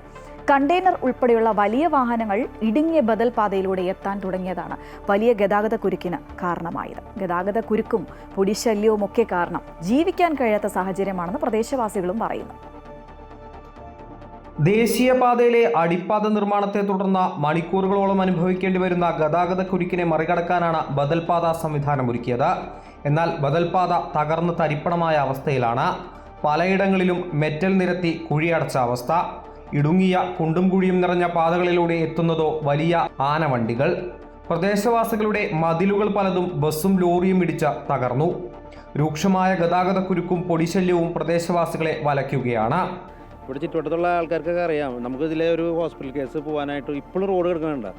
കണ്ടെയ്നർ ഉൾപ്പെടെയുള്ള വലിയ വാഹനങ്ങൾ ഇടുങ്ങിയ ബദൽപാതയിലൂടെ എത്താൻ തുടങ്ങിയതാണ് വലിയ ഗതാഗത കുരുക്കിന് കാരണമായത്. ഗതാഗത കുരുക്കും പൊടിശല്യവും ഒക്കെ കാരണം ജീവിക്കാൻ കഴിയാത്ത സാഹചര്യമാണെന്ന് പ്രദേശവാസികളും പറയുന്നു. ദേശീയപാതയിലെ അടിപ്പാത നിർമ്മാണത്തെ തുടർന്ന് മണിക്കൂറുകളോളം അനുഭവിക്കേണ്ടി വരുന്ന ഗതാഗത കുരുക്കിനെ മറികടക്കാനാണ് ബദൽപാത സംവിധാനം ഒരുക്കിയത്. എന്നാൽ ബദൽപാത തകർന്ന് തരിപ്പണമായ അവസ്ഥയിലാണ്. പലയിടങ്ങളിലും മെറ്റൽ നിരത്തി കുഴിയടച്ച അവസ്ഥ. ഇടുങ്ങിയ കുണ്ടും കുഴിയും നിറഞ്ഞ പാതകളിലൂടെ എത്തുന്നതോ വലിയ ആനവണ്ടികൾ. പ്രദേശവാസികളുടെ മതിലുകൾ പലതും ബസ്സും ലോറിയും ഇടിച്ച് തകർന്നു. രൂക്ഷമായ ഗതാഗത കുരുക്കും പൊടിശല്യവും പ്രദേശവാസികളെ വലയ്ക്കുകയാണ്. ഇവിടെ ചുറ്റുവട്ടത്തുള്ള ആൾക്കാർക്കൊക്കെ അറിയാം, നമുക്കിതിലെ ഒരു ഹോസ്പിറ്റൽ കേസ് പോകാനായിട്ട് ഇപ്പോഴും റോഡ് കിടക്കുന്നുണ്ട്.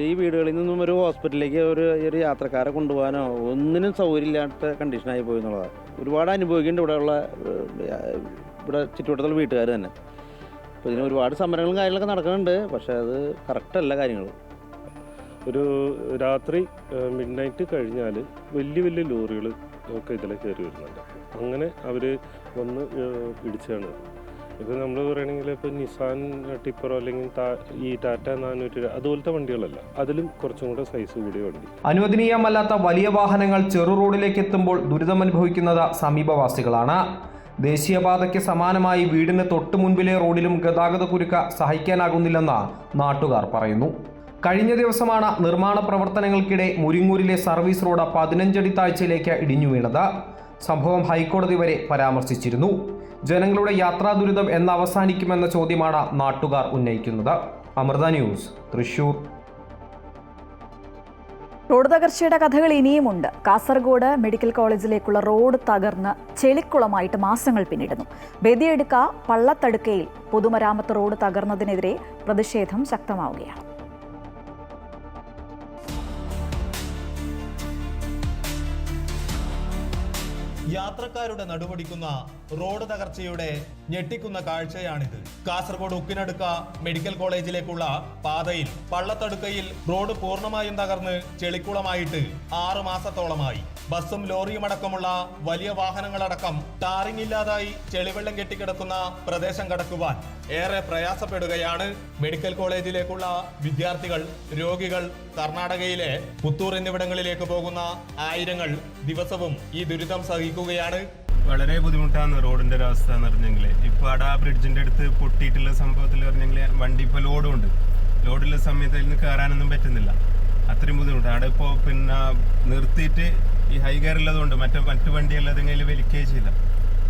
ഈ വീടുകളിൽ നിന്നും ഒരു ഹോസ്പിറ്റലിലേക്ക് ഒരു യാത്രക്കാരെ കൊണ്ടുപോകാനോ ഒന്നിനും സൗകര്യമില്ലാത്ത കണ്ടീഷനായി പോയി എന്നുള്ളതാണ്. ഒരുപാട് അനുഭവിക്കുന്നുണ്ട് ഇവിടെ ചുറ്റുവട്ടത്തുള്ള വീട്ടുകാർ തന്നെ. അപ്പോൾ ഇതിന് ഒരുപാട് സമരങ്ങളും കാര്യങ്ങളൊക്കെ നടക്കുന്നുണ്ട്. പക്ഷേ അത് കറക്റ്റല്ല കാര്യങ്ങൾ. ഒരു രാത്രി മിഡ് നൈറ്റ് കഴിഞ്ഞാൽ വലിയ വലിയ ലോറികൾ ഒക്കെ ഇതിലെ കയറി വരുന്നുണ്ട്. അങ്ങനെ അവർ വന്ന് ഇടിച്ചാണ്. ഇപ്പോൾ നമ്മൾ പറയുകയാണെങ്കിൽ ഇപ്പോൾ നിസാൻ ടിപ്പറോ അല്ലെങ്കിൽ ഈ ടാറ്റ 400 അതുപോലത്തെ വണ്ടികളല്ല, അതിലും കുറച്ചും കൂടെ സൈസ് കൂടിയ വണ്ടി. അനുവദനീയമല്ലാത്ത വലിയ വാഹനങ്ങൾ ചെറു റോഡിലേക്ക് എത്തുമ്പോൾ ദുരിതമനുഭവിക്കുന്നത് സമീപവാസികളാണ്. ദേശീയപാതയ്ക്ക് സമാനമായി വീടിന് തൊട്ടു മുൻപിലെ റോഡിലും ഗതാഗത കുരുക്ക് സഹിക്കാനാകുന്നില്ലെന്ന് നാട്ടുകാർ പറയുന്നു. കഴിഞ്ഞ ദിവസമാണ് നിർമ്മാണ പ്രവർത്തനങ്ങൾക്കിടെ മുരിങ്ങൂരിലെ സർവീസ് റോഡ് 15 അടി താഴ്ചയിലേക്ക് ഇടിഞ്ഞു വീണത്. സംഭവം ഹൈക്കോടതി വരെ പരാമർശിച്ചിരുന്നു. ജനങ്ങളുടെ യാത്രാ ദുരിതം എന്ന് അവസാനിക്കുമെന്ന ചോദ്യമാണ് നാട്ടുകാർ ഉന്നയിക്കുന്നത്. അമൃത ന്യൂസ്, തൃശൂർ. റോഡ് തകർച്ചയുടെ കഥകൾ ഇനിയുമുണ്ട്. കാസർഗോഡ് മെഡിക്കൽ കോളേജിലേക്കുള്ള റോഡ് തകർന്ന് ചെളിക്കുളമായിട്ട് മാസങ്ങൾ പിന്നിടുന്നു. ബദിയടുക്ക പള്ളത്തടുക്കയിൽ പൊതുമരാമത്ത് റോഡ് തകർന്നതിനെതിരെ പ്രതിഷേധം ശക്തമാവുകയാണ്. യാത്രക്കാരുടെ നടുവടിക്കുന്ന റോഡ് തകർച്ചയുടെ ഞെട്ടിക്കുന്ന കാഴ്ചയാണിത്. കാസർഗോഡ് ഉക്കിനടുക്ക മെഡിക്കൽ കോളേജിലേക്കുള്ള പാതയിൽ പള്ളത്തടുക്കയിൽ റോഡ് പൂർണ്ണമായും തകർന്ന് ചെളിക്കുളമായിട്ട് 6 മാസത്തോളമായി. ബസ്സും ലോറിയും അടക്കമുള്ള വലിയ വാഹനങ്ങളടക്കം ടാറിംഗ് ഇല്ലാതായി ചെളിവെള്ളം കെട്ടിക്കിടക്കുന്ന പ്രദേശം കടക്കുവാൻ ഏറെ പ്രയാസപ്പെടുകയാണ്. മെഡിക്കൽ കോളേജിലേക്കുള്ള വിദ്യാർത്ഥികൾ, രോഗികൾ, കർണാടകയിലെ പുത്തൂർ എന്നിവിടങ്ങളിലേക്ക് പോകുന്ന ആയിരങ്ങൾ ദിവസവും ഈ ദുരിതം സഹിക്കുകയാണ്. വളരെ ബുദ്ധിമുട്ടാണ് റോഡിൻ്റെ ഒരു അവസ്ഥ എന്ന് പറഞ്ഞെങ്കിൽ. ഇപ്പോൾ അവിടെ ആ ബ്രിഡ്ജിൻ്റെ അടുത്ത് പൊട്ടിയിട്ടുള്ള സംഭവത്തിൽ പറഞ്ഞെങ്കിൽ വണ്ടി ഇപ്പോൾ ലോഡുണ്ട്. ലോഡുള്ള സമയത്ത് അതിൽ നിന്ന് കയറാനൊന്നും പറ്റുന്നില്ല. അത്രയും ബുദ്ധിമുട്ടാണ്. അവിടെ ഇപ്പോൾ പിന്നെ നിർത്തിയിട്ട് ഈ ഹൈ ഗിയർ ഉള്ളതുകൊണ്ട് മറ്റു വണ്ടിയുള്ളതെങ്കിൽ വലിക്കുകയും ചെയ്യില്ല.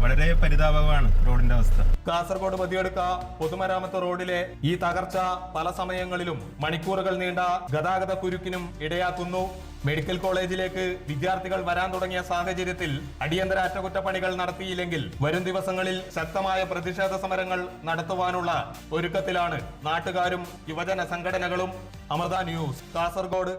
വളരെ പരിതാപകമാണ് റോഡിന്റെ അവസ്ഥ. കാസർഗോഡ് മതിയടുക്ക പൊതുമരാമത്ത് റോഡിലെ ഈ തകർച്ച പല സമയങ്ങളിലും മണിക്കൂറുകൾ നീണ്ട ഗതാഗത കുരുക്കിനും ഇടയാക്കുന്നു. മെഡിക്കൽ കോളേജിലേക്ക് വിദ്യാർത്ഥികൾ വരാൻ തുടങ്ങിയ സാഹചര്യത്തിൽ അടിയന്തര അറ്റകുറ്റപ്പണികൾ നടത്തിയില്ലെങ്കിൽ വരും ദിവസങ്ങളിൽ ശക്തമായ പ്രതിഷേധ സമരങ്ങൾ നടത്തുവാനുള്ള ഒരുക്കത്തിലാണ് നാട്ടുകാരും യുവജന സംഘടനകളും. അമൃത ന്യൂസ്, കാസർഗോഡ്.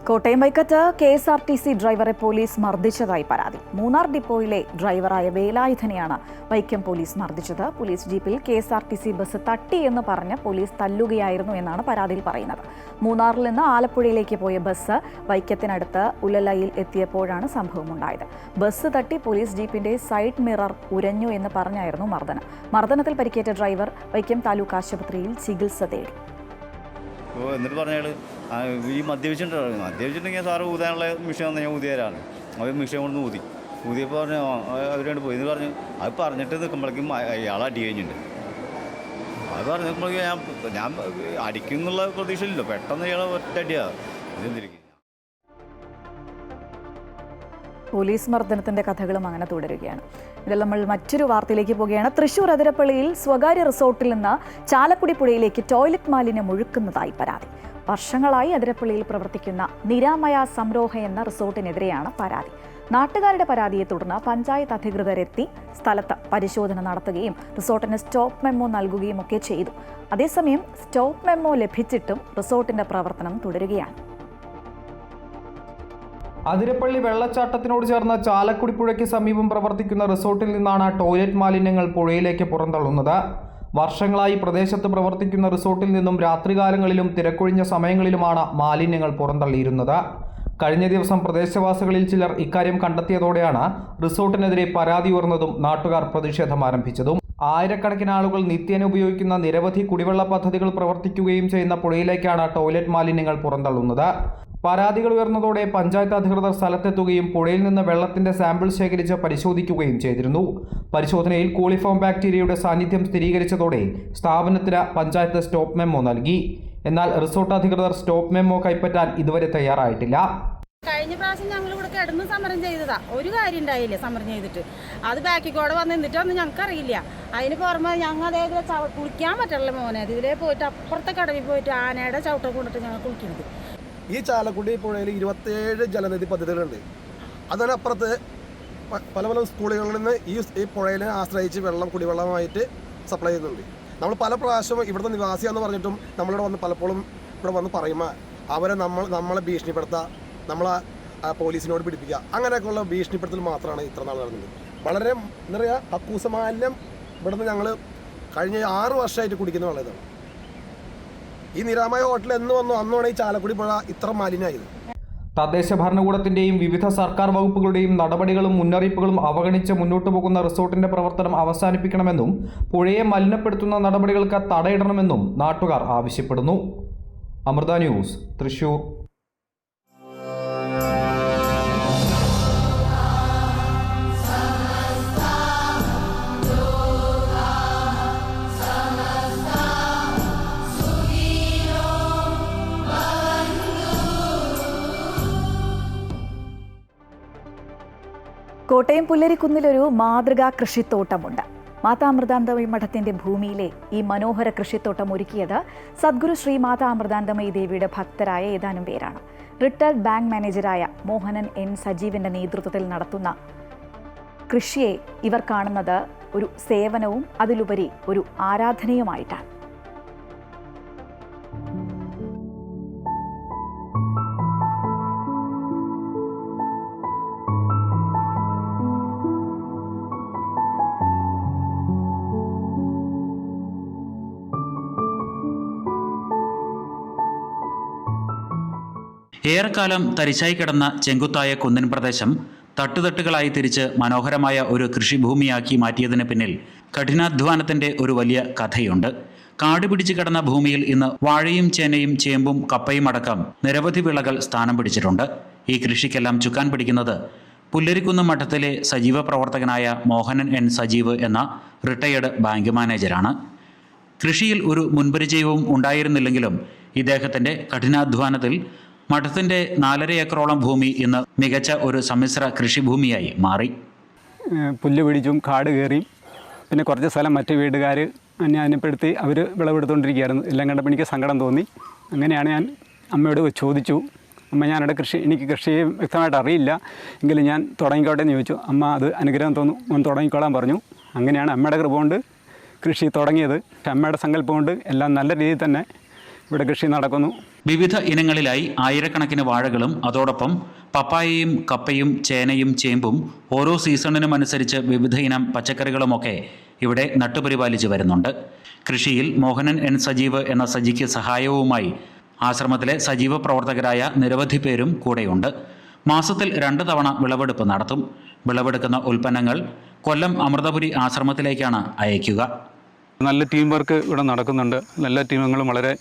കോട്ടയം വൈക്കത്ത് KSRTC ഡ്രൈവറെ പോലീസ് മർദ്ദിച്ചതായി പരാതി. മൂന്നാർ ഡിപ്പോയിലെ ഡ്രൈവറായ വേലായുധനെയാണ് വൈക്കം പോലീസ് മർദ്ദിച്ചത്. പോലീസ് ജീപ്പിൽ KSRTC ബസ് തട്ടി എന്ന് പറഞ്ഞ് പോലീസ് തല്ലുകയായിരുന്നു എന്നാണ് പരാതിയിൽ പറയുന്നത്. മൂന്നാറിൽ നിന്ന് ആലപ്പുഴയിലേക്ക് പോയ ബസ് വൈക്കത്തിനടുത്ത് ഉലലയിൽ എത്തിയപ്പോഴാണ് സംഭവമുണ്ടായത്. ബസ് തട്ടി പോലീസ് ജീപ്പിന്റെ സൈഡ് മിറർ ഉരഞ്ഞു എന്ന് പറഞ്ഞായിരുന്നു മർദ്ദനം. മർദ്ദനത്തിൽ പരിക്കേറ്റ ഡ്രൈവർ വൈക്കം താലൂക്ക് ആശുപത്രിയിൽ ചികിത്സ തേടി. എന്നിട്ട് പറഞ്ഞാൽ ഈ മദ്യപിച്ചിട്ടുണ്ടെങ്കിൽ സാറ് ഊതാനുള്ള മിഷൻ വന്ന് ഞാൻ ഊതിയവരാണ്. അവർ മിഷൻ കൊണ്ട് ഊതിയപ്പോൾ പറഞ്ഞു അവരോട് പോയി എന്ന് പറഞ്ഞു. അത് പറഞ്ഞിട്ട് നിൽക്കുമ്പോഴേക്കും അയാൾ അടി കഴിഞ്ഞിട്ടുണ്ട്. അത് പറഞ്ഞു നിൽക്കുമ്പോഴേക്കും ഞാൻ അടിക്കുന്നുള്ള പ്രതീക്ഷയില്ലല്ലോ. പെട്ടെന്ന് ഇയാളെ ഒറ്റ അടിയാണ് ഇതെന്തിരിക്കും. പോലീസ് മർദ്ദനത്തിന്റെ കഥകളും അങ്ങനെ തുടരുകയാണ്. ഇതിൽ നമ്മൾ മറ്റൊരു വാർത്തയിലേക്ക് പോവുകയാണ്. തൃശൂർ അതിരപ്പള്ളിയിൽ സ്വകാര്യ റിസോർട്ടിൽ നിന്ന് ചാലക്കുടി പുഴയിലേക്ക് ടോയ്ലറ്റ് മാലിന്യം ഒഴുക്കുന്നതായി പരാതി. വർഷങ്ങളായി അതിരപ്പള്ളിയിൽ പ്രവർത്തിക്കുന്ന നിരാമയ സംരോഹ എന്ന റിസോർട്ടിനെതിരെയാണ് പരാതി. നാട്ടുകാരുടെ പരാതിയെ തുടർന്ന് പഞ്ചായത്ത് അധികൃതരെത്തി സ്ഥലത്ത് പരിശോധന നടത്തുകയും റിസോർട്ടിന് സ്റ്റോപ്പ് മെമ്മോ നൽകുകയും ഒക്കെ ചെയ്തു. അതേസമയം സ്റ്റോപ്പ് മെമ്മോ ലഭിച്ചിട്ടും റിസോർട്ടിന്റെ പ്രവർത്തനം തുടരുകയാണ്. അതിരപ്പള്ളി വെള്ളച്ചാട്ടത്തിനോട് ചേർന്ന് ചാലക്കുടി പുഴയ്ക്ക് സമീപം പ്രവർത്തിക്കുന്ന റിസോർട്ടിൽ നിന്നാണ് ടോയ്ലറ്റ് മാലിന്യങ്ങൾ പുഴയിലേക്ക് പുറന്തള്ളുന്നത്. വർഷങ്ങളായി പ്രദേശത്ത് പ്രവർത്തിക്കുന്ന റിസോർട്ടിൽ നിന്നും രാത്രികാലങ്ങളിലും തിരക്കൊഴിഞ്ഞ സമയങ്ങളിലുമാണ് മാലിന്യങ്ങൾ പുറന്തള്ളിയിരുന്നത്. കഴിഞ്ഞ ദിവസം പ്രദേശവാസികളിൽ ചിലർ ഇക്കാര്യം കണ്ടെത്തിയതോടെയാണ് റിസോർട്ടിനെതിരെ പരാതി ഉയർന്നതും നാട്ടുകാർ പ്രതിഷേധം ആരംഭിച്ചതും. ആയിരക്കണക്കിന് ആളുകൾ നിത്യേന ഉപയോഗിക്കുന്ന നിരവധി കുടിവെള്ള പദ്ധതികൾ പ്രവർത്തിക്കുകയും ചെയ്യുന്ന പുഴയിലേക്കാണ് ടോയ്ലറ്റ് മാലിന്യങ്ങൾ പുറന്തള്ളുന്നത്. പരാതികൾ ഉയർന്നതോടെ പഞ്ചായത്ത് അധികൃതർ സ്ഥലത്തെത്തുകയും പുഴയിൽ നിന്ന് വെള്ളത്തിന്റെ സാമ്പിൾ ശേഖരിച്ച് പരിശോധിക്കുകയും ചെയ്തിരുന്നു. പരിശോധനയിൽ കോളിഫോം ബാക്ടീരിയയുടെ സാന്നിധ്യം സ്ഥിരീകരിച്ചതോടെ സ്ഥാപനത്തിന് പഞ്ചായത്ത് സ്റ്റോപ്പ് മെമ്മോ നൽകി. എന്നാൽ റിസോർട്ട് അധികൃതർ സ്റ്റോപ്പ് മെമ്മോ കൈപ്പറ്റാൻ ഇതുവരെ തയ്യാറായിട്ടില്ല. കഴിഞ്ഞ പ്രാവശ്യം ഞങ്ങൾ ഇവിടെ കിടന്ന് സമരം ചെയ്തതാ. ഒരു കാര്യം ഉണ്ടായില്ലേ സമരം ചെയ്തിട്ട്. അത് ബാക്കിക്കോടെ വന്ന് നിന്നിട്ടൊന്നും ഞങ്ങൾക്കറിയില്ല. അതിന് പുറമെ ഞങ്ങൾ അതേപോലെ കുളിക്കാൻ പറ്റില്ല മോനെ. ഇതിലേ പോയിട്ട് അപ്പുറത്തെ കടവിൽ പോയിട്ട് ആനയുടെ ചവിട്ട കൊണ്ടിട്ട് ഞങ്ങൾ കുളിക്കുന്നത്. ഈ ചാലക്കുടി പുഴയിൽ 27 ജലനിധി പദ്ധതികളുണ്ട്. അതിനപ്പുറത്ത് പല പല സ്കൂളുകളിൽ നിന്ന് ഈ പുഴയിനെ ആശ്രയിച്ച് വെള്ളം കുടിവെള്ളമായിട്ട് സപ്ലൈ ചെയ്യുന്നുണ്ട്. നമ്മൾ പല പ്രാവശ്യം ഇവിടുത്തെ നിവാസിയാന്ന് പറഞ്ഞിട്ടും നമ്മളിവിടെ വന്ന് പലപ്പോഴും ഇവിടെ വന്ന് പറയുമ്പോൾ അവരെ നമ്മളെ ഭീഷണിപ്പെടുത്തുക, നമ്മളെ പോലീസിനോട് പിടിപ്പിക്കുക, അങ്ങനെയൊക്കെയുള്ള ഭീഷണിപ്പെടുത്തൽ മാത്രമാണ് ഇത്ര നാൾ നടന്നത്. വളരെ എന്താ പറയുക, കക്കൂസ മാലിന്യം ഇവിടുന്ന് ഞങ്ങൾ കഴിഞ്ഞ 6 വർഷമായിട്ട് കുടിക്കുന്ന വെള്ളമാണ്. ഈ നിരാമയ ഹോട്ടൽ എന്ന് വന്നു അന്നാണ് ഈ ചാലക്കുടി പുഴ ഇത്ര മാലിന്യമായത്. തദ്ദേശ ഭരണകൂടത്തിന്റെയും വിവിധ സർക്കാർ വകുപ്പുകളുടെയും നടപടികളും മുന്നറിയിപ്പുകളും അവഗണിച്ച് മുന്നോട്ടു പോകുന്ന റിസോർട്ടിന്റെ പ്രവർത്തനം അവസാനിപ്പിക്കണമെന്നും പുഴയെ മലിനപ്പെടുത്തുന്ന നടപടികൾക്ക് തടയിടണമെന്നും നാട്ടുകാർ ആവശ്യപ്പെടുന്നു. അമൃത ന്യൂസ്, തൃശൂർ. കോട്ടയം പുല്ലരിക്കുന്നിലൊരു മാതൃകാ കൃഷിത്തോട്ടമുണ്ട്. മാതാമൃതാനന്ദമയി മഠത്തിന്റെ ഭൂമിയിലെ ഈ മനോഹര കൃഷിത്തോട്ടം ഒരുക്കിയത് സദ്ഗുരു ശ്രീ മാതാമൃതാനന്ദമയി ദേവിയുടെ ഭക്തരായ ഏതാനും പേരാണ്. റിട്ടയർഡ് ബാങ്ക് മാനേജരായ മോഹനൻ N. സജീവിന്റെ നേതൃത്വത്തിൽ നടത്തുന്ന കൃഷിയെ ഇവർ കാണുന്നത് ഒരു സേവനവും അതിലുപരി ഒരു ആരാധനയുമായിട്ടാണ്. ഏറെക്കാലം തരിശായി കിടന്ന ചെങ്കുത്തായ കുന്നിൻ പ്രദേശം തട്ടുതട്ടുകളായി തിരിച്ച് മനോഹരമായ ഒരു കൃഷിഭൂമിയാക്കി മാറ്റിയതിന് പിന്നിൽ കഠിനാധ്വാനത്തിൻ്റെ ഒരു വലിയ കഥയുണ്ട്. കാട് പിടിച്ചു കിടന്ന ഭൂമിയിൽ ഇന്ന് വാഴയും ചേനയും ചേമ്പും കപ്പയും അടക്കം നിരവധി വിളകൾ സ്ഥാനം പിടിച്ചിട്ടുണ്ട്. ഈ കൃഷിക്കെല്ലാം ചുക്കാൻ പിടിക്കുന്നത് പുല്ലരിക്കുന്ന് മഠത്തിലെ സജീവ പ്രവർത്തകനായ മോഹനൻ എൻ സജീവ് എന്ന റിട്ടയേർഡ് ബാങ്ക് മാനേജരാണ്. കൃഷിയിൽ ഒരു മുൻപരിചയവും ഉണ്ടായിരുന്നില്ലെങ്കിലും ഇദ്ദേഹത്തിൻ്റെ കഠിനാധ്വാനത്തിൽ മഠത്തിൻ്റെ 4.5 ഏക്കറോളം ഭൂമി ഇന്ന് മികച്ച ഒരു സമ്മിശ്ര കൃഷിഭൂമിയായി മാറി. പുല്ല് പിടിച്ചും കാട് കയറിയും പിന്നെ കുറച്ച് സ്ഥലം മറ്റ് വീട്ടുകാർ എന്നെ അനുപ്പെടുത്തി അവർ വിളവെടുത്തുകൊണ്ടിരിക്കുകയായിരുന്നു. എല്ലാം കണ്ടപ്പോൾ എനിക്ക് സങ്കടം തോന്നി. അങ്ങനെയാണ് ഞാൻ അമ്മയോട് ചോദിച്ചു, അമ്മ ഞാനിവിടെ എനിക്ക് കൃഷിയെ വ്യക്തമായിട്ട് അറിയില്ല, എങ്കിലും ഞാൻ തുടങ്ങിക്കോട്ടെ എന്ന് ചോദിച്ചു. അമ്മ അത് അനുഗ്രഹം തോന്നും തുടങ്ങിക്കോളാൻ പറഞ്ഞു. അങ്ങനെയാണ് അമ്മയുടെ കൃപ കൊണ്ട് കൃഷി തുടങ്ങിയത്. അമ്മയുടെ സങ്കല്പം കൊണ്ട് എല്ലാം നല്ല രീതിയിൽ തന്നെ ഇവിടെ കൃഷി നടക്കുന്നു. വിവിധ ഇനങ്ങളിലായി ആയിരക്കണക്കിന് വാഴകളും അതോടൊപ്പം പപ്പായയും കപ്പയും ചേനയും ചേമ്പും ഓരോ സീസണിനും അനുസരിച്ച് വിവിധ ഇനം പച്ചക്കറികളുമൊക്കെ ഇവിടെ നട്ടുപരിപാലിച്ചു വരുന്നുണ്ട്. കൃഷിയിൽ മോഹനൻ എൻ സജീവ് എന്ന സജിക്ക് സഹായവുമായി ആശ്രമത്തിലെ സജീവ പ്രവർത്തകരായ നിരവധി പേരും കൂടെയുണ്ട്. മാസത്തിൽ 2 തവണ വിളവെടുപ്പ് നടത്തും. വിളവെടുക്കുന്ന ഉൽപ്പന്നങ്ങൾ കൊല്ലം അമൃതപുരി ആശ്രമത്തിലേക്കാണ് അയക്കുക. നല്ല ടീം വർക്ക് ഇവിടെ നടക്കുന്നുണ്ട്. എല്ലാ ടീമുകളും വളരെ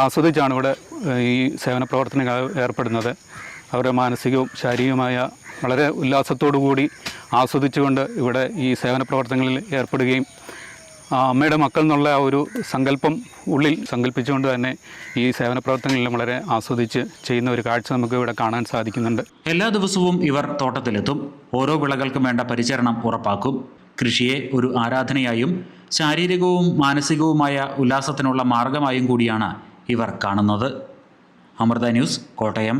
ആസ്വദിച്ചാണ് ഇവിടെ ഈ സേവന പ്രവർത്തനങ്ങൾ ഏർപ്പെടുന്നത്. അവരുടെ മാനസികവും ശാരീരികവുമായ വളരെ ഉല്ലാസത്തോടു കൂടി ആസ്വദിച്ചുകൊണ്ട് ഇവിടെ ഈ സേവന പ്രവർത്തനങ്ങളിൽ ഏർപ്പെടുകയും അമ്മയുടെ മക്കൾ എന്നുള്ള ആ ഒരു സങ്കല്പം ഉള്ളിൽ സങ്കല്പിച്ചുകൊണ്ട് തന്നെ ഈ സേവന പ്രവർത്തനങ്ങളിൽ വളരെ ആസ്വദിച്ച് ചെയ്യുന്ന ഒരു കാഴ്ച നമുക്ക് ഇവിടെ കാണാൻ സാധിക്കുന്നുണ്ട്. എല്ലാ ദിവസവും ഇവർ തോട്ടത്തിലെത്തും. ഓരോ വിളകൾക്കും വേണ്ട പരിചരണം ഉറപ്പാക്കും. കൃഷിയെ ഒരു ആരാധനയായും ശാരീരികവും മാനസികവുമായ ഉല്ലാസത്തിനുള്ള മാർഗമായും കൂടിയാണ് ഇവർ കാണുന്നത്. അമൃത ന്യൂസ്, കോട്ടയം.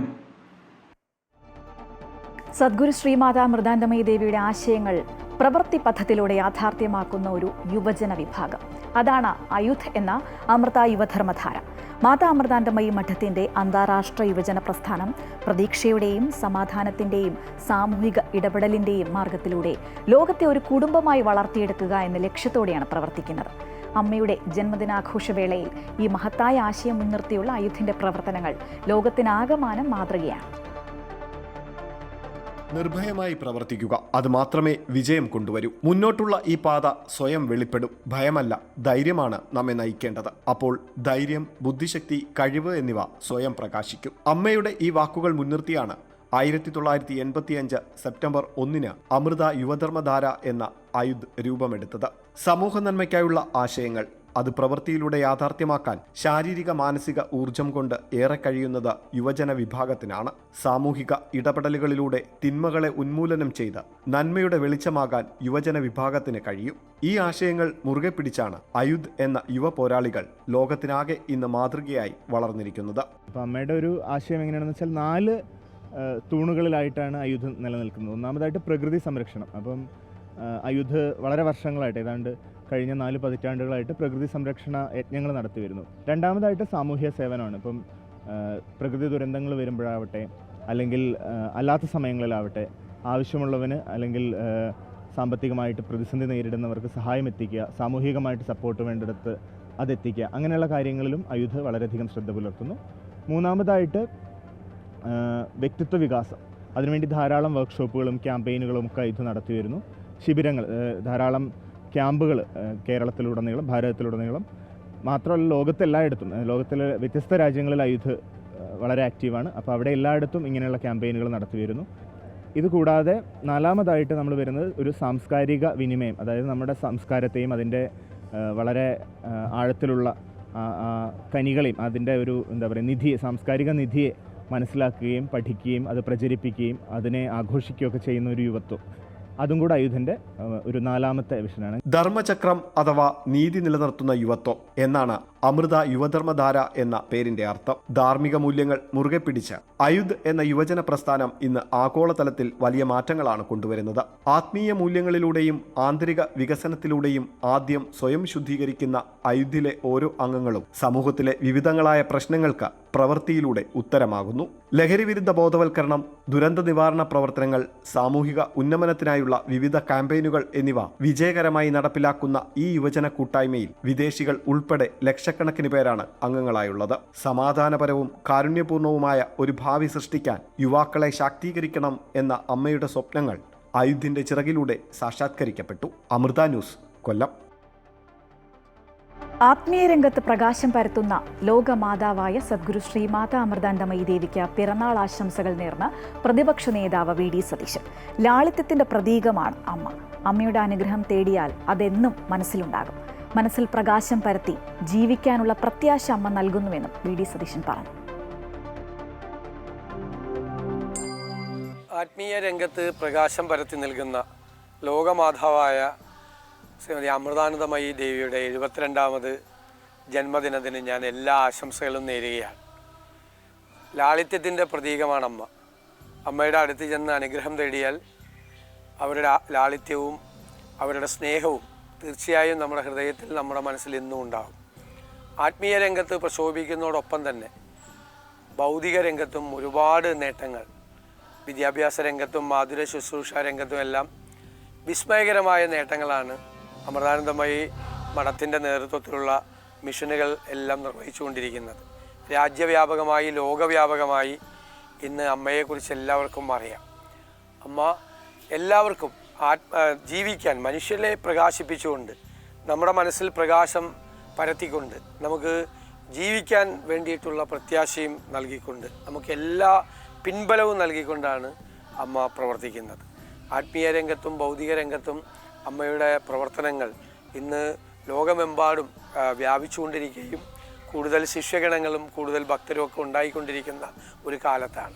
സദ്ഗുരു ശ്രീമാതാ മൃദാനന്ദമയി ദേവിയുടെ ആശയങ്ങൾ പ്രവൃത്തി പഥത്തിലൂടെ യാഥാർത്ഥ്യമാക്കുന്ന ഒരു യുവജന വിഭാഗം. അതാണ് അയുധ് എന്ന അമൃത യുവധർമ്മധാര. മാതാ അമൃതാനന്ദമയി മഠത്തിൻ്റെ അന്താരാഷ്ട്ര യുവജന പ്രസ്ഥാനം പ്രതീക്ഷയുടെയും സമാധാനത്തിൻ്റെയും സാമൂഹിക ഇടപെടലിൻ്റെയും മാർഗത്തിലൂടെ ലോകത്തെ ഒരു കുടുംബമായി വളർത്തിയെടുക്കുക എന്ന ലക്ഷ്യത്തോടെയാണ് പ്രവർത്തിക്കുന്നത്. അമ്മയുടെ ജന്മദിനാഘോഷവേളയിൽ ഈ മഹത്തായ ആശയം മുൻനിർത്തിയുള്ള അയുധിൻ്റെ പ്രവർത്തനങ്ങൾ ലോകത്തിനാകമാനം മാതൃകയാണ്. നിർഭയമായി പ്രവർത്തിക്കുക, അത് മാത്രമേ വിജയം കൊണ്ടുവരൂ. മുന്നോട്ടുള്ള ഈ പാത സ്വയം വെളിപ്പെടും. ഭയമല്ല, ധൈര്യമാണ് നമ്മെ നയിക്കേണ്ടത്. അപ്പോൾ ധൈര്യം, ബുദ്ധിശക്തി, കഴിവ് എന്നിവ സ്വയം പ്രകാശിക്കും. അമ്മയുടെ ഈ വാക്കുകൾ മുൻനിർത്തിയാണ് 1985 സെപ്റ്റംബർ 1 അമൃത യുവധർമ്മധാര എന്ന അയുധ് രൂപമെടുത്തത്. സമൂഹ നന്മയ്ക്കായുള്ള ആശയങ്ങൾ അത് പ്രവൃത്തിയിലൂടെ യാഥാർത്ഥ്യമാക്കാൻ ശാരീരിക മാനസിക ഊർജം കൊണ്ട് ഏറെ കഴിയുന്നത് യുവജന വിഭാഗത്തിനാണ്. സാമൂഹിക ഇടപെടലുകളിലൂടെ തിന്മകളെ ഉന്മൂലനം ചെയ്ത് നന്മയുടെ വെളിച്ചമാകാൻ യുവജന വിഭാഗത്തിന് കഴിയും. ഈ ആശയങ്ങൾ മുറുകെ പിടിച്ചാണ് അയുധ് എന്ന യുവ പോരാളികൾ ലോകത്തിനാകെ ഇന്ന് മാതൃകയായി വളർന്നിരിക്കുന്നത്. അപ്പം അമ്മയുടെ ഒരു ആശയം എങ്ങനെയാണെന്ന് വെച്ചാൽ 4 തൂണുകളിലായിട്ടാണ് അയുധ് നിലനിൽക്കുന്നത്. ഒന്നാമതായിട്ട് പ്രകൃതി സംരക്ഷണം. അപ്പം അയുധ് വളരെ വർഷങ്ങളായിട്ട്, ഏതാണ്ട് കഴിഞ്ഞ 4 പതിറ്റാണ്ടുകളായിട്ട് പ്രകൃതി സംരക്ഷണ യജ്ഞങ്ങൾ നടത്തി വരുന്നു. രണ്ടാമതായിട്ട് സാമൂഹ്യ സേവനമാണ്. ഇപ്പം പ്രകൃതി ദുരന്തങ്ങൾ വരുമ്പോഴാവട്ടെ അല്ലെങ്കിൽ അല്ലാത്ത സമയങ്ങളിലാവട്ടെ ആവശ്യമുള്ളവന് അല്ലെങ്കിൽ സാമ്പത്തികമായിട്ട് പ്രതിസന്ധി നേരിടുന്നവർക്ക് സഹായം എത്തിക്കുക, സാമൂഹികമായിട്ട് സപ്പോർട്ട് വേണ്ടിടത്ത് അതെത്തിക്കുക, അങ്ങനെയുള്ള കാര്യങ്ങളിലും അയുധ് വളരെയധികം ശ്രദ്ധ പുലർത്തുന്നു. മൂന്നാമതായിട്ട് വ്യക്തിത്വ വികാസം. അതിനുവേണ്ടി ധാരാളം വർക്ക്ഷോപ്പുകളും ക്യാമ്പയിനുകളും ഒക്കെ അയുധ് നടത്തി വരുന്നു. ശിബിരങ്ങൾ, ധാരാളം ക്യാമ്പുകൾ കേരളത്തിലുടനീളം, ഭാരതത്തിലുടനീളം, മാത്രമല്ല ലോകത്തെല്ലായിടത്തും, ലോകത്തിലെ വ്യത്യസ്ത രാജ്യങ്ങളിൽ അയുധ് വളരെ ആക്റ്റീവാണ്. അപ്പോൾ അവിടെ എല്ലായിടത്തും ഇങ്ങനെയുള്ള ക്യാമ്പയിനുകൾ നടത്തി വരുന്നു. ഇതുകൂടാതെ 4മതായിട്ട് നമ്മൾ വരുന്നത് ഒരു സാംസ്കാരിക വിനിമയം. അതായത് നമ്മുടെ സംസ്കാരത്തെയും അതിൻ്റെ വളരെ ആഴത്തിലുള്ള കനികളെയും അതിൻ്റെ ഒരു നിധിയെ, സാംസ്കാരിക നിധിയെ മനസ്സിലാക്കുകയും പഠിക്കുകയും അത് പ്രചരിപ്പിക്കുകയും അതിനെ ആഘോഷിക്കുകയൊക്കെ ചെയ്യുന്ന ഒരു യുവത്വം, അതും കൂടെ അയുധിൻ്റെ ഒരു 4മത്തെ വിഷനാണ്. ധർമ്മചക്രം അഥവാ നീതി നിലനിർത്തുന്ന യുവത്വം എന്നാണ് അമൃത യുവധർമ്മധാര എന്ന പേരിന്റെ അർത്ഥം. ധാർമ്മിക മൂല്യങ്ങൾ മുറുകെ പിടിച്ച് അയുധ് എന്ന യുവജന പ്രസ്ഥാനം ഇന്ന് ആഗോളതലത്തിൽ വലിയ മാറ്റങ്ങളാണ് കൊണ്ടുവരുന്നത്. ആത്മീയ മൂല്യങ്ങളിലൂടെയും ആന്തരിക വികസനത്തിലൂടെയും ആദ്യം സ്വയം ശുദ്ധീകരിക്കുന്ന അയുധിലെ ഓരോ അംഗങ്ങളും സമൂഹത്തിലെ വിവിധങ്ങളായ പ്രശ്നങ്ങൾക്ക് പ്രവൃത്തിയിലൂടെ ഉത്തരമാകുന്നു. ലഹരിവിരുദ്ധ ബോധവൽക്കരണം, ദുരന്ത നിവാരണ പ്രവർത്തനങ്ങൾ, സാമൂഹിക ഉന്നമനത്തിനായുള്ള വിവിധ ക്യാമ്പയിനുകൾ എന്നിവ വിജയകരമായി നടപ്പിലാക്കുന്ന ഈ യുവജന കൂട്ടായ്മയിൽ വിദേശികൾ ഉൾപ്പെടെ ലക്ഷക്കണക്കിന് പേരാണ് അംഗങ്ങളായുള്ളത്. സമാധാനപരവും കാരുണ്യപൂർണവുമായ ഒരു ഭാവി സൃഷ്ടിക്കാൻ യുവാക്കളെ ശാക്തീകരിക്കണം എന്ന അമ്മയുടെ സ്വപ്നങ്ങൾ ആയുധിന്റെ ചിറകിലൂടെ സാക്ഷാത്കരിക്കപ്പെട്ടു. അമൃത ന്യൂസ്, കൊല്ലം. ആത്മീയ രംഗത്ത് പ്രകാശം പരത്തുന്ന ലോകമാതാവായ സദ്ഗുരു ശ്രീമാതാ അമൃതാനന്ദമയി ദേവിക്ക് പിറന്നാൾ ആശംസകൾ നേർന്ന് പ്രതിപക്ഷ നേതാവ് വി.ഡി. സതീശൻ. ലാളിത്യത്തിന്റെ പ്രതീകമാണ് അമ്മ. അമ്മയുടെ അനുഗ്രഹം തേടിയാൽ അതെന്നും മനസ്സിലുണ്ടാകും. മനസ്സിൽ പ്രകാശം പരത്തി ജീവിക്കാനുള്ള പ്രത്യാശ അമ്മ നൽകുന്നുവെന്നും വി.ഡി. സതീശൻ പറഞ്ഞു. ആത്മീയ രംഗത്ത് പ്രകാശം പരത്തി നൽകുന്ന ലോകമാതാവായ ശ്രീമതി അമൃതാനന്ദമയി ദേവിയുടെ 72ാമത് ജന്മദിനത്തിന് ഞാൻ എല്ലാ ആശംസകളും നേരുകയാണ്. ലാളിത്യത്തിൻ്റെ പ്രതീകമാണ് അമ്മ. അമ്മയുടെ അടുത്ത് ചെന്ന് അനുഗ്രഹം തേടിയാൽ അവരുടെ ലാളിത്യവും അവരുടെ സ്നേഹവും തീർച്ചയായും നമ്മുടെ ഹൃദയത്തിൽ, നമ്മുടെ മനസ്സിൽ എന്നും ഉണ്ടാകും. ആത്മീയ രംഗത്ത് പ്രശോഭിക്കുന്നതോടൊപ്പം തന്നെ ഭൗതിക രംഗത്തും ഒരുപാട് നേട്ടങ്ങൾ, വിദ്യാഭ്യാസ രംഗത്തും മാധുര ശുശ്രൂഷ രംഗത്തും എല്ലാം വിസ്മയകരമായ നേട്ടങ്ങളാണ് അമൃതാനന്ദമയി മഠത്തിൻ്റെ നേതൃത്വത്തിലുള്ള മിഷനുകൾ എല്ലാം നിർവഹിച്ചുകൊണ്ടിരിക്കുന്നത്. രാജ്യവ്യാപകമായി, ലോകവ്യാപകമായി ഇന്ന് അമ്മയെക്കുറിച്ച് എല്ലാവർക്കും അറിയാം. അമ്മ എല്ലാവർക്കും ജീവിക്കാൻ, മനുഷ്യരെ പ്രകാശിപ്പിച്ചുകൊണ്ട്, നമ്മുടെ മനസ്സിൽ പ്രകാശം പരത്തിക്കൊണ്ട്, നമുക്ക് ജീവിക്കാൻ വേണ്ടിയിട്ടുള്ള പ്രത്യാശയും നൽകിക്കൊണ്ട്, നമുക്ക് എല്ലാ പിൻബലവും നൽകിക്കൊണ്ടാണ് അമ്മ പ്രവർത്തിക്കുന്നത്. ആത്മീയ രംഗത്തും ഭൗതിക രംഗത്തും അമ്മയുടെ പ്രവർത്തനങ്ങൾ ഇന്ന് ലോകമെമ്പാടും വ്യാപിച്ചുകൊണ്ടിരിക്കുകയും കൂടുതൽ ശിഷ്യഗണങ്ങളും കൂടുതൽ ഭക്തരും ഒക്കെ ഉണ്ടായിക്കൊണ്ടിരിക്കുന്ന ഒരു കാലത്താണ്.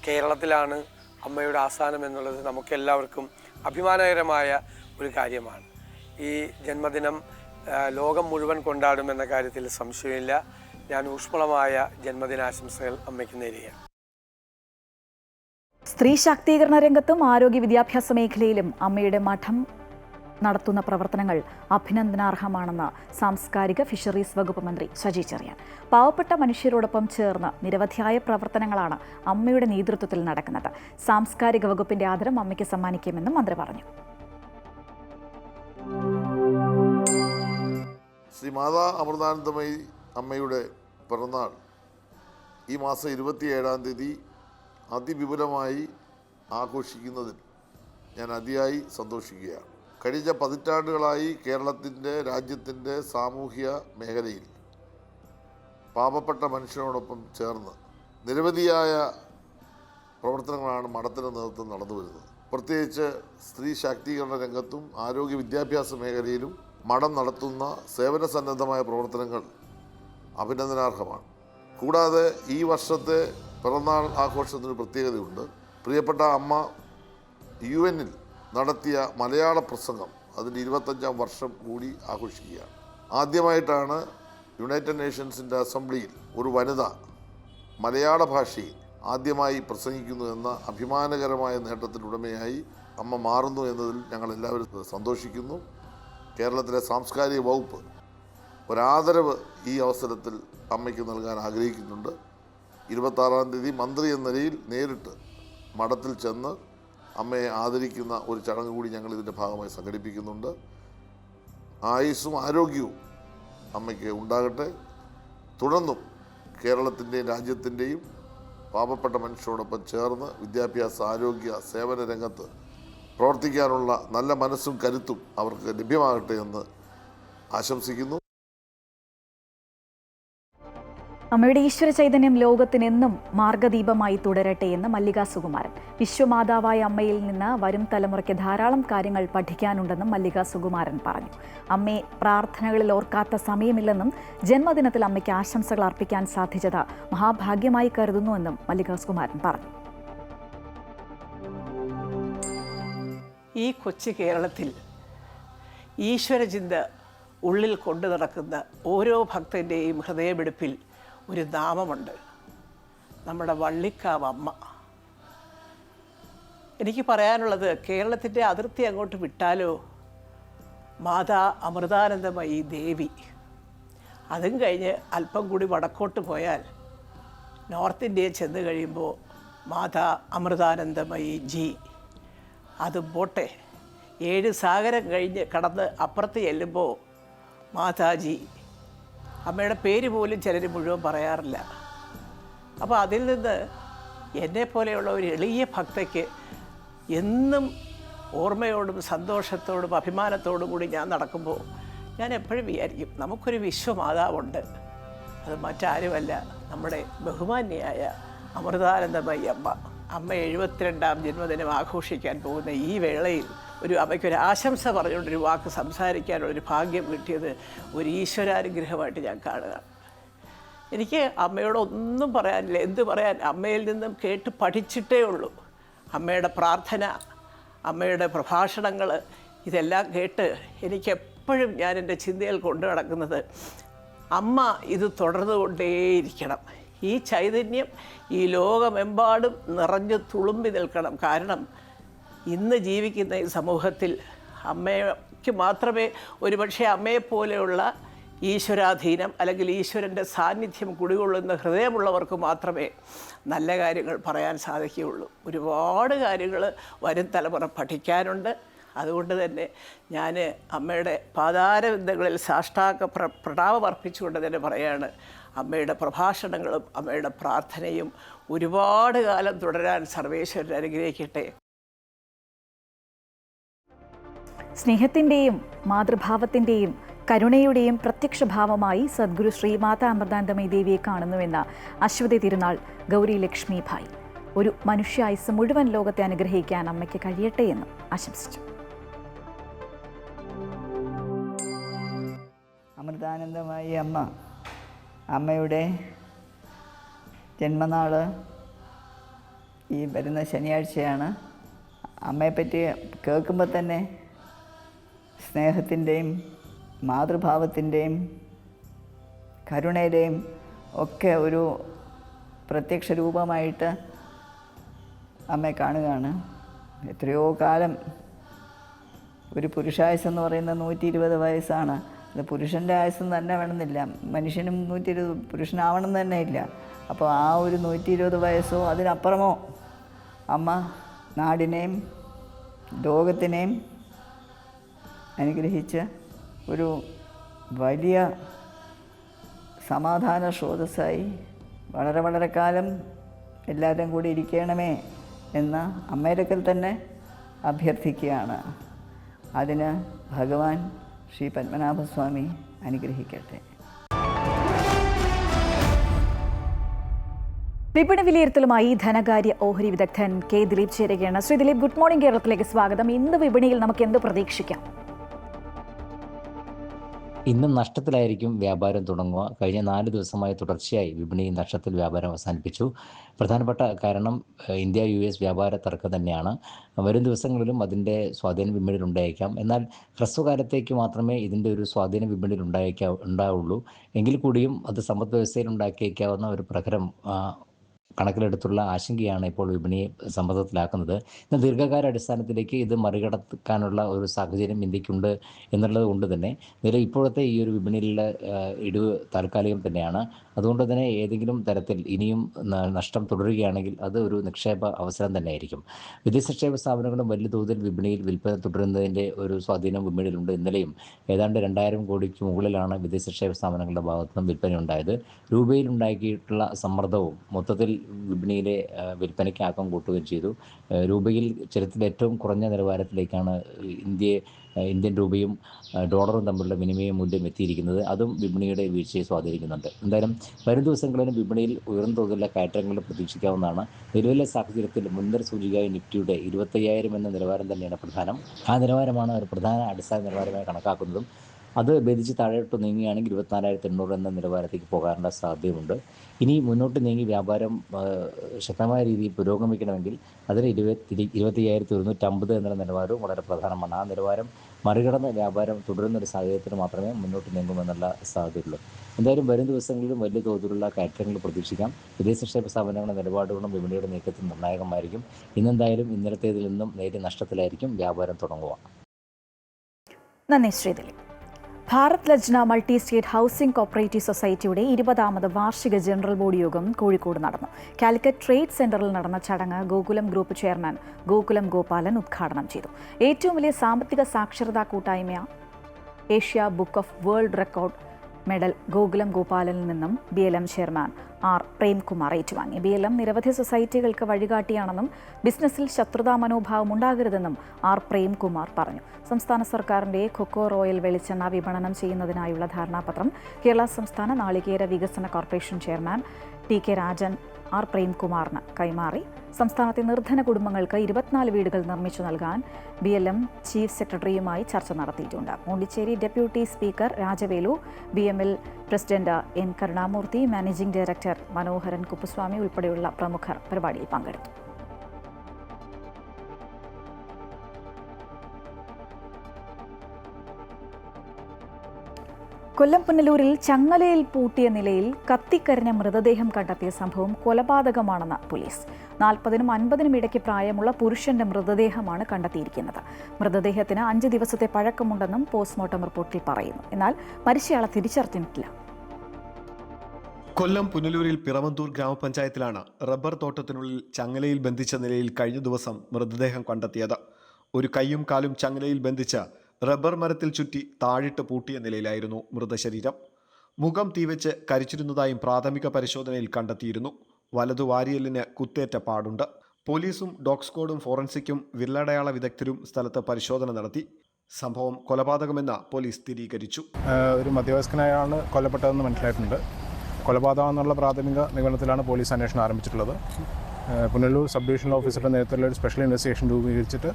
കേരളത്തിലാണ് അമ്മയുടെ ആസ്ഥാനം എന്നുള്ളത് നമുക്കെല്ലാവർക്കും അഭിമാനകരമായ ഒരു കാര്യമാണ്. ഈ ജന്മദിനം ലോകം മുഴുവൻ കൊണ്ടാടുമെന്ന കാര്യത്തിൽ സംശയമില്ല. ഞാൻ ഊഷ്മളമായ ജന്മദിനാശംസകൾ അമ്മയ്ക്ക് നേരുകയാണ്. സ്ത്രീ ശാക്തീകരണ രംഗത്തും ആരോഗ്യ വിദ്യാഭ്യാസ മേഖലയിലും അമ്മയുടെ മഠം നടത്തുന്ന പ്രവർത്തനങ്ങൾ അഭിനന്ദനാർഹമാണെന്ന് സാംസ്കാരിക ഫിഷറീസ് വകുപ്പ് മന്ത്രി സജി ചെറിയാൻ. പാവപ്പെട്ട മനുഷ്യരോടൊപ്പം ചേർന്ന് നിരവധിയായ പ്രവർത്തനങ്ങളാണ് അമ്മയുടെ നേതൃത്വത്തിൽ നടക്കുന്നത്. സാംസ്കാരിക വകുപ്പിന്റെ ആദരം അമ്മയ്ക്ക് സമ്മാനിക്കുമെന്നും മന്ത്രി പറഞ്ഞു. ശ്രീ മാതാ അമൃതാനന്ദമയി അമ്മയുടെ പിറന്നാൾ ഈ മാസം 27-ാം തീയതി അതിവിപുലമായി ആഘോഷിക്കുന്നതിൽ ഞാൻ അതിയായി സന്തോഷിക്കുകയാണ്. കഴിഞ്ഞ പതിറ്റാണ്ടുകളായി കേരളത്തിൻ്റെ, രാജ്യത്തിൻ്റെ സാമൂഹ്യ മേഖലയിൽ പാവപ്പെട്ട മനുഷ്യരോടൊപ്പം ചേർന്ന് നിരവധിയായ പ്രവർത്തനങ്ങളാണ് മഠത്തിൻ്റെ നേതൃത്വം നടന്നു വരുന്നത്. പ്രത്യേകിച്ച് സ്ത്രീ ശാക്തീകരണ രംഗത്തും ആരോഗ്യ വിദ്യാഭ്യാസ മേഖലയിലും മഠം നടത്തുന്ന സേവന സന്നദ്ധമായ പ്രവർത്തനങ്ങൾ അഭിനന്ദനാർഹമാണ്. കൂടാതെ ഈ വർഷത്തെ പിറന്നാൾ ആഘോഷത്തിന് പ്രത്യേകതയുണ്ട്. പ്രിയപ്പെട്ട അമ്മ UN-ൽ നടത്തിയ മലയാള പ്രസംഗം അതിൻ്റെ 25ാം വർഷം കൂടി ആഘോഷിക്കുകയാണ്. ആദ്യമായിട്ടാണ് യുണൈറ്റഡ് നേഷൻസിൻ്റെ അസംബ്ലിയിൽ ഒരു വനിത മലയാള ഭാഷയിൽ ആദ്യമായി പ്രസംഗിക്കുന്നു എന്ന അഭിമാനകരമായ നേട്ടത്തിനുടമയായി അമ്മ മാറുന്നു എന്നതിൽ ഞങ്ങളെല്ലാവരും സന്തോഷിക്കുന്നു. കേരളത്തിലെ സാംസ്കാരിക വകുപ്പ് ഒരാദരവ് ഈ അവസരത്തിൽ അമ്മയ്ക്ക് നൽകാൻ ആഗ്രഹിക്കുന്നുണ്ട്. 26-ാം തീയതി മന്ത്രി എന്ന നിലയിൽ നേരിട്ട് മഠത്തിൽ ചെന്ന് അമ്മയെ ആദരിക്കുന്ന ഒരു ചടങ്ങ് കൂടി ഞങ്ങൾ ഇതിൻ്റെ ഭാഗമായി സംഘടിപ്പിക്കുന്നുണ്ട്. ആയുസ്സും ആരോഗ്യവും അമ്മയ്ക്ക് ഉണ്ടാകട്ടെ. തുടർന്നും കേരളത്തിൻ്റെയും രാജ്യത്തിൻ്റെയും പാവപ്പെട്ട മനുഷ്യരോടൊപ്പം ചേർന്ന് വിദ്യാഭ്യാസ, ആരോഗ്യ, സേവന രംഗത്ത് പ്രവർത്തിക്കാനുള്ള നല്ല മനസ്സും കരുത്തും അവർക്ക് ലഭ്യമാകട്ടെ എന്ന് ആശംസിക്കുന്നു. അമ്മയുടെ ഈശ്വര ചൈതന്യം ലോകത്തിനെന്നും മാർഗദീപമായി തുടരട്ടെ എന്ന് മല്ലിക സുകുമാരൻ. വിശ്വമാതാവായ അമ്മയിൽ നിന്ന് വരും തലമുറയ്ക്ക് ധാരാളം കാര്യങ്ങൾ പഠിക്കാനുണ്ടെന്നും മല്ലിക സുകുമാരൻ പറഞ്ഞു. അമ്മയെ പ്രാർത്ഥനകളിൽ ഓർക്കാത്ത സമയമില്ലെന്നും ജന്മദിനത്തിൽ അമ്മയ്ക്ക് ആശംസകൾ അർപ്പിക്കാൻ സാധിച്ചത് മഹാഭാഗ്യമായി കരുതുന്നുവെന്നും മല്ലിക സുകുമാരൻ പറഞ്ഞു. ഈ കൊച്ചു കേരളത്തിൽ ഈശ്വരചിന്ത ഉള്ളിൽ കൊണ്ടു നടക്കുന്ന ഓരോ ഭക്തൻ്റെയും ഹൃദയമെടുപ്പിൽ ഒരു നാമമുണ്ട്, നമ്മുടെ വള്ളിക്കാവ് അമ്മ. എനിക്ക് പറയാനുള്ളത്, കേരളത്തിൻ്റെ അതിർത്തി അങ്ങോട്ട് വിട്ടാലോ, മാതാ അമൃതാനന്ദമയി ദേവി, അതും കഴിഞ്ഞ് അല്പം കൂടി വടക്കോട്ട് പോയാൽ നോർത്ത് ഇന്ത്യയിൽ ചെന്ന് കഴിയുമ്പോൾ മാതാ അമൃതാനന്ദമയി ജി. അത് പോട്ടെ, 7 സാഗരം കഴിഞ്ഞ് കടന്ന് അപ്പുറത്ത് ചെല്ലുമ്പോൾ മാതാജി, അമ്മയുടെ പേര് പോലും ചിലർ മുഴുവൻ പറയാറില്ല. അപ്പോൾ അതിൽ നിന്ന് എന്നെപ്പോലെയുള്ള ഒരു എളിയ ഭക്തയ്ക്ക് എന്നും ഓർമ്മയോടും സന്തോഷത്തോടും അഭിമാനത്തോടും കൂടി ഞാൻ നടക്കുമ്പോൾ ഞാൻ എപ്പോഴും വിചാരിക്കും, നമുക്കൊരു വിശ്വമാതാവുണ്ട്. അത് മറ്റാരുമല്ല, നമ്മുടെ ബഹുമാന്യയായ അമൃതാനന്ദമയി അമ്മ. അമ്മ 72ാം ജന്മദിനം ആഘോഷിക്കാൻ പോകുന്ന ഈ വേളയിൽ അമ്മയ്ക്കൊരു ആശംസ പറഞ്ഞുകൊണ്ടൊരു വാക്ക് സംസാരിക്കാനുള്ളൊരു ഭാഗ്യം കിട്ടിയത് ഒരു ഈശ്വരാനുഗ്രഹമായിട്ട് ഞാൻ കാണുകയാണ്. എനിക്ക് അമ്മയോടൊന്നും പറയാനില്ല. എന്ത് പറയാൻ, അമ്മയിൽ നിന്നും കേട്ട് പഠിച്ചിട്ടേ ഉള്ളൂ. അമ്മയുടെ പ്രാർത്ഥന, അമ്മയുടെ പ്രഭാഷണങ്ങൾ, ഇതെല്ലാം കേട്ട് എനിക്കെപ്പോഴും ഞാൻ എൻ്റെ ചിന്തയിൽ കൊണ്ടു നടക്കുന്നത്, അമ്മ ഇത് തുടർന്നുകൊണ്ടേയിരിക്കണം. ഈ ചൈതന്യം ഈ ലോകമെമ്പാടും നിറഞ്ഞു തുളുമ്പി നിൽക്കണം. കാരണം ഇന്ന് ജീവിക്കുന്ന ഈ സമൂഹത്തിൽ അമ്മയ്ക്ക് മാത്രമേ, ഒരുപക്ഷെ അമ്മയെപ്പോലെയുള്ള ഈശ്വരാധീനം അല്ലെങ്കിൽ ഈശ്വരൻ്റെ സാന്നിധ്യം കുടികൊള്ളുന്ന ഹൃദയമുള്ളവർക്ക് മാത്രമേ നല്ല കാര്യങ്ങൾ പറയാൻ സാധിക്കുകയുള്ളൂ. ഒരുപാട് കാര്യങ്ങൾ വരും തലമുറ പഠിക്കാനുണ്ട്. അതുകൊണ്ട് തന്നെ ഞാൻ അമ്മയുടെ പാതാരവിന്ദങ്ങളിൽ സാഷ്ടാംഗ പ്രണാമം അർപ്പിച്ചുകൊണ്ട് തന്നെ പറയാണ്, അമ്മയുടെ പ്രഭാഷണങ്ങളും അമ്മയുടെ പ്രാർത്ഥനയും ഒരുപാട് കാലം തുടരാൻ സർവേശ്വരൻ അനുഗ്രഹിക്കട്ടെ. സ്നേഹത്തിൻ്റെയും മാതൃഭാവത്തിൻ്റെയും കരുണയുടെയും പ്രത്യക്ഷഭാവമായി സദ്ഗുരു ശ്രീ മാതാ അമൃതാനന്ദമയി ദേവിയെ കാണുന്നുവെന്ന അശ്വതി തിരുനാൾ ഗൗരി ലക്ഷ്മി ഭായ്. ഒരു മനുഷ്യായുസ് മുഴുവൻ ലോകത്തെ അനുഗ്രഹിക്കാൻ അമ്മയ്ക്ക് കഴിയട്ടെ എന്നും ആശംസിച്ചു. അമൃതാനന്ദമയി അമ്മയുടെ ജന്മനാൾ ഈ വരുന്ന ശനിയാഴ്ചയാണ്. അമ്മയെപ്പറ്റി കേൾക്കുമ്പോൾ തന്നെ സ്നേഹത്തിൻ്റെയും മാതൃഭാവത്തിൻ്റെയും കരുണയുടെയും ഒക്കെ ഒരു പ്രത്യക്ഷ രൂപമായിട്ട് അമ്മയെ കാണുകയാണ്. എത്രയോ കാലം, ഒരു പുരുഷായുസ്സെന്ന് പറയുന്നത് 120 വയസ്സാണ്. അത് പുരുഷൻ്റെ ആയുസ്സെന്ന് തന്നെ വേണമെന്നില്ല, മനുഷ്യനും 120 പുരുഷനാവണമെന്ന് തന്നെ ഇല്ല. അപ്പോൾ ആ ഒരു 120 വയസ്സോ അതിനപ്പുറമോ അമ്മ നാടിനെയും ലോകത്തിനെയും അനുഗ്രഹിച്ച് ഒരു വലിയ സമാധാന സ്രോതസ്സായി വളരെ വളരെ കാലം എല്ലാവരും കൂടി ഇരിക്കണമേ എന്ന് അമ്മയിടക്കൽ തന്നെ അഭ്യർത്ഥിക്കുകയാണ്. അതിന് ഭഗവാൻ ശ്രീ പത്മനാഭസ്വാമി അനുഗ്രഹിക്കട്ടെ. വിപണി വിലയിരുത്തലുമായി ധനകാര്യ ഓഹരി വിദഗ്ധൻ കെ ദിലീപ് ചേരുകയാണ്. Shri Dileep, good morning. കേരളത്തിലേക്ക് സ്വാഗതം. ഇന്ന് വിപണിയിൽ നമുക്ക് എന്ത് പ്രതീക്ഷിക്കാം? ഇന്ന് നഷ്ടത്തിലായിരിക്കും വ്യാപാരം തുടങ്ങുക. കഴിഞ്ഞ 4 ദിവസമായി തുടർച്ചയായി വിപണി നഷ്ടത്തിൽ വ്യാപാരം അവസാനിപ്പിച്ചു. പ്രധാനപ്പെട്ട കാരണം ഇന്ത്യ US വ്യാപാര തർക്കം തന്നെയാണ്. വരും ദിവസങ്ങളിലും അതിൻ്റെ സ്വാധീനം വിപണിയിൽ ഉണ്ടായേക്കാം. എന്നാൽ ഹ്രസ്വകാലത്തേക്ക് മാത്രമേ ഇതിൻ്റെ ഒരു സ്വാധീനം വിപണിയിൽ ഉണ്ടാവുള്ളൂ. എങ്കിൽ കൂടിയും അത് സമ്പദ് വ്യവസ്ഥയിൽ ഉണ്ടാക്കിയേക്കാവുന്ന ഒരു പ്രഹരം കണക്കിലെടുത്തുള്ള ആശങ്കയാണ് ഇപ്പോൾ വിപണിയെ സമ്മർദ്ദത്തിലാക്കുന്നത്. എന്നാൽ ദീർഘകാല അടിസ്ഥാനത്തിലേക്ക് ഇത് മറികടക്കാനുള്ള ഒരു സാഹചര്യം ഇന്ത്യക്കുണ്ട് എന്നുള്ളത് കൊണ്ട് തന്നെ ഇപ്പോഴത്തെ ഈ ഒരു വിപണിയിലുള്ള ഇടിവ് താൽക്കാലികം തന്നെയാണ്. അതുകൊണ്ട് തന്നെ ഏതെങ്കിലും തരത്തിൽ ഇനിയും നഷ്ടം തുടരുകയാണെങ്കിൽ അത് ഒരു നിക്ഷേപ അവസരം തന്നെയായിരിക്കും. വിദേശ നിക്ഷേപ സ്ഥാപനങ്ങളും വലിയ തോതിൽ വിപണിയിൽ വിൽപ്പന തുടരുന്നതിൻ്റെ ഒരു സ്വാധീനം വിപണിയിലുണ്ട്. ഇന്നലെയും ഏതാണ്ട് 2000 കോടിക്ക് മുകളിലാണ് വിദേശ നിക്ഷേപ സ്ഥാപനങ്ങളുടെ ഭാഗത്തുനിന്നും വിൽപ്പന ഉണ്ടായത്. രൂപയിൽ ഉണ്ടാക്കിയിട്ടുള്ള സമ്മർദ്ദവും മൊത്തത്തിൽ വിപണിയിലെ വിൽപ്പനയ്ക്ക് ആക്കം കൂട്ടുകയും ചെയ്തു. രൂപയിൽ ചരിത്രത്തിൽ ഏറ്റവും കുറഞ്ഞ നിലവാരത്തിലേക്കാണ് ഇന്ത്യൻ രൂപയും ഡോളറും തമ്മിലുള്ള വിനിമയ മൂല്യം എത്തിയിരിക്കുന്നത്. അതും വിപണിയുടെ വീഴ്ചയെ സ്വാധീനിക്കുന്നുണ്ട്. എന്തായാലും വരും ദിവസങ്ങളിലും വിപണിയിൽ ഉയർന്ന തോതിലുള്ള കയറ്റങ്ങൾ പ്രതീക്ഷിക്കാവുന്നതാണ്. നിലവിലെ സാഹചര്യത്തിൽ മുൻനിര സൂചികയായ നിഫ്റ്റിയുടെ 25,000 എന്ന നിലവാരം തന്നെയാണ് പ്രധാനം. ആ നിലവാരമാണ് ഒരു പ്രധാന അടിസ്ഥാന നിലവാരമായി കണക്കാക്കുന്നതും. അത് ഭേദിച്ച് താഴോട്ട് നീങ്ങുകയാണെങ്കിൽ 24,800 എന്ന നിലവാരത്തേക്ക് പോകാനുള്ള സാധ്യതയുണ്ട്. ഇനി മുന്നോട്ട് നീങ്ങി വ്യാപാരം ശക്തമായ രീതിയിൽ പുരോഗമിക്കണമെങ്കിൽ അതിന് 25,150 എന്ന നിലവാരവും വളരെ പ്രധാനമാണ്. ആ നിലവാരം മറികടന്ന് വ്യാപാരം തുടരുന്നൊരു സാഹചര്യത്തിൽ മാത്രമേ മുന്നോട്ട് നീങ്ങുമെന്നുള്ള സാധ്യതയുള്ളൂ. എന്തായാലും വരും ദിവസങ്ങളിലും വലിയ തോതിലുള്ള കയറ്റങ്ങൾ പ്രതീക്ഷിക്കാം. വിദേശ നിക്ഷേപ സ്ഥാപനങ്ങളുടെ നിലപാടുകളും വിപണിയുടെ നീക്കത്തിൽ നിർണായകമായിരിക്കും. ഇന്നെന്തായാലും ഇന്നലത്തേതിൽ നിന്നും നേരിയ നഷ്ടത്തിലായിരിക്കും വ്യാപാരം തുടങ്ങുക. നന്ദി Shri Dileep. Bharat Lajna multi state housing cooperative സൊസൈറ്റിയുടെ 20ാമത് വാർഷിക ജനറൽ ബോഡി യോഗം കോഴിക്കോട് നടന്നു. കാലിക്കറ്റ് ട്രേഡ് സെന്ററിൽ നടന്ന ചടങ്ങ് ഗോകുലം ഗ്രൂപ്പ് ചെയർമാൻ ഗോകുലം ഗോപാലൻ ഉദ്ഘാടനം ചെയ്തു. ഏറ്റവും വലിയ സാമ്പത്തിക സാക്ഷരതാ കൂട്ടായ്മ Asia book of world record medal Gokulam ഗോപാലനിൽ നിന്നും BLM ചെയർമാൻ R. പ്രേംകുമാർ ഏറ്റുവാങ്ങി. BLM നിരവധി സൊസൈറ്റികൾക്ക് വഴികാട്ടിയാണെന്നും ബിസിനസ്സിൽ ശത്രുതാ മനോഭാവം ഉണ്ടാകരുതെന്നും R. പ്രേംകുമാർ പറഞ്ഞു. സംസ്ഥാന സർക്കാരിന്റെ കൊക്കോ റോയൽ വെളിച്ചെണ്ണ വിപണനം ചെയ്യുന്നതിനായുള്ള ധാരണാപത്രം കേരള സംസ്ഥാന നാളികേര വികസന corporation chairman TK Rajan R. പ്രേംകുമാറിന് കൈമാറി. സംസ്ഥാനത്തെ നിർധന കുടുംബങ്ങൾക്ക് 24 വീടുകൾ നിർമ്മിച്ചു നൽകാൻ BLM ചീഫ് സെക്രട്ടറിയുമായി ചർച്ച നടത്തിയിട്ടുണ്ട്. Pondicherry deputy speaker Rajavelu, BML president N. Karunamoorthy, managing director Manoharan Kuppuswamy ഉൾപ്പെടെയുള്ള പ്രമുഖർ പരിപാടിയിൽ പങ്കെടുത്തു. കൊല്ലം പുനലൂരിൽ ചങ്ങലയിൽ പൂട്ടിയ നിലയിൽ കത്തിക്കരിഞ്ഞ മൃതദേഹം കണ്ടെത്തിയ സംഭവം കൊലപാതകമാണെന്ന് പോലീസ്. 40നും 50നും ഇടയ്ക്ക് പ്രായമുള്ള പുരുഷന്റെ മൃതദേഹമാണ് കണ്ടെത്തിയിരിക്കുന്നത്. മൃതദേഹത്തിന് 5 ദിവസത്തെ പഴക്കമുണ്ടെന്നും പോസ്റ്റ്മോർട്ടം റിപ്പോർട്ടിൽ പറയുന്നു. എന്നാൽ മരിച്ചയാളെ തിരിച്ചറിഞ്ഞിട്ടില്ല. കൊല്ലം പുനലൂരിൽ പിറവന്തൂർ ഗ്രാമപഞ്ചായത്തിലാണ് റബ്ബർ തോട്ടത്തിനുള്ളിൽ ചങ്ങലയിൽ ബന്ധിച്ച നിലയിൽ കഴിഞ്ഞ ദിവസം മൃതദേഹം കണ്ടെത്തിയത്. ഒരു കൈയും കാലും ചങ്ങലയിൽ ബന്ധിച്ച് റബ്ബർ മരത്തിൽ ചുറ്റി താഴിട്ട് പൂട്ടിയ നിലയിലായിരുന്നു മൃതശരീരം. മുഖം തീവെച്ച് കരിച്ചിരുന്നതായും പ്രാഥമിക പരിശോധനയിൽ കണ്ടെത്തിയിരുന്നു. വലതു വാരിയലിന് കുത്തേറ്റ പാടുണ്ട്. പോലീസും ഡോഗ് സ്ക്വാഡും ഫോറൻസിക്കും വിരലടയാള വിദഗ്ധരും സ്ഥലത്ത് പരിശോധന നടത്തി. സംഭവം കൊലപാതകമെന്ന് പോലീസ് സ്ഥിരീകരിച്ചു. ഒരു മധ്യവയസ്കനായാണ് കൊല്ലപ്പെട്ടതെന്ന് മനസ്സിലായിട്ടുണ്ട്. കൊലപാതകം എന്നുള്ള പ്രാഥമിക നിഗമനത്തിലാണ് പോലീസ് അന്വേഷണം ആരംഭിച്ചിട്ടുള്ളത്. പുനലൂർ സബ് ഡിവിഷണൽ ഓഫീസറുടെ നേതൃത്വത്തിലുള്ള ഒരു സ്പെഷ്യൽ ഇൻവെസ്റ്റിഗേഷൻ രൂപീകരിച്ചിട്ട്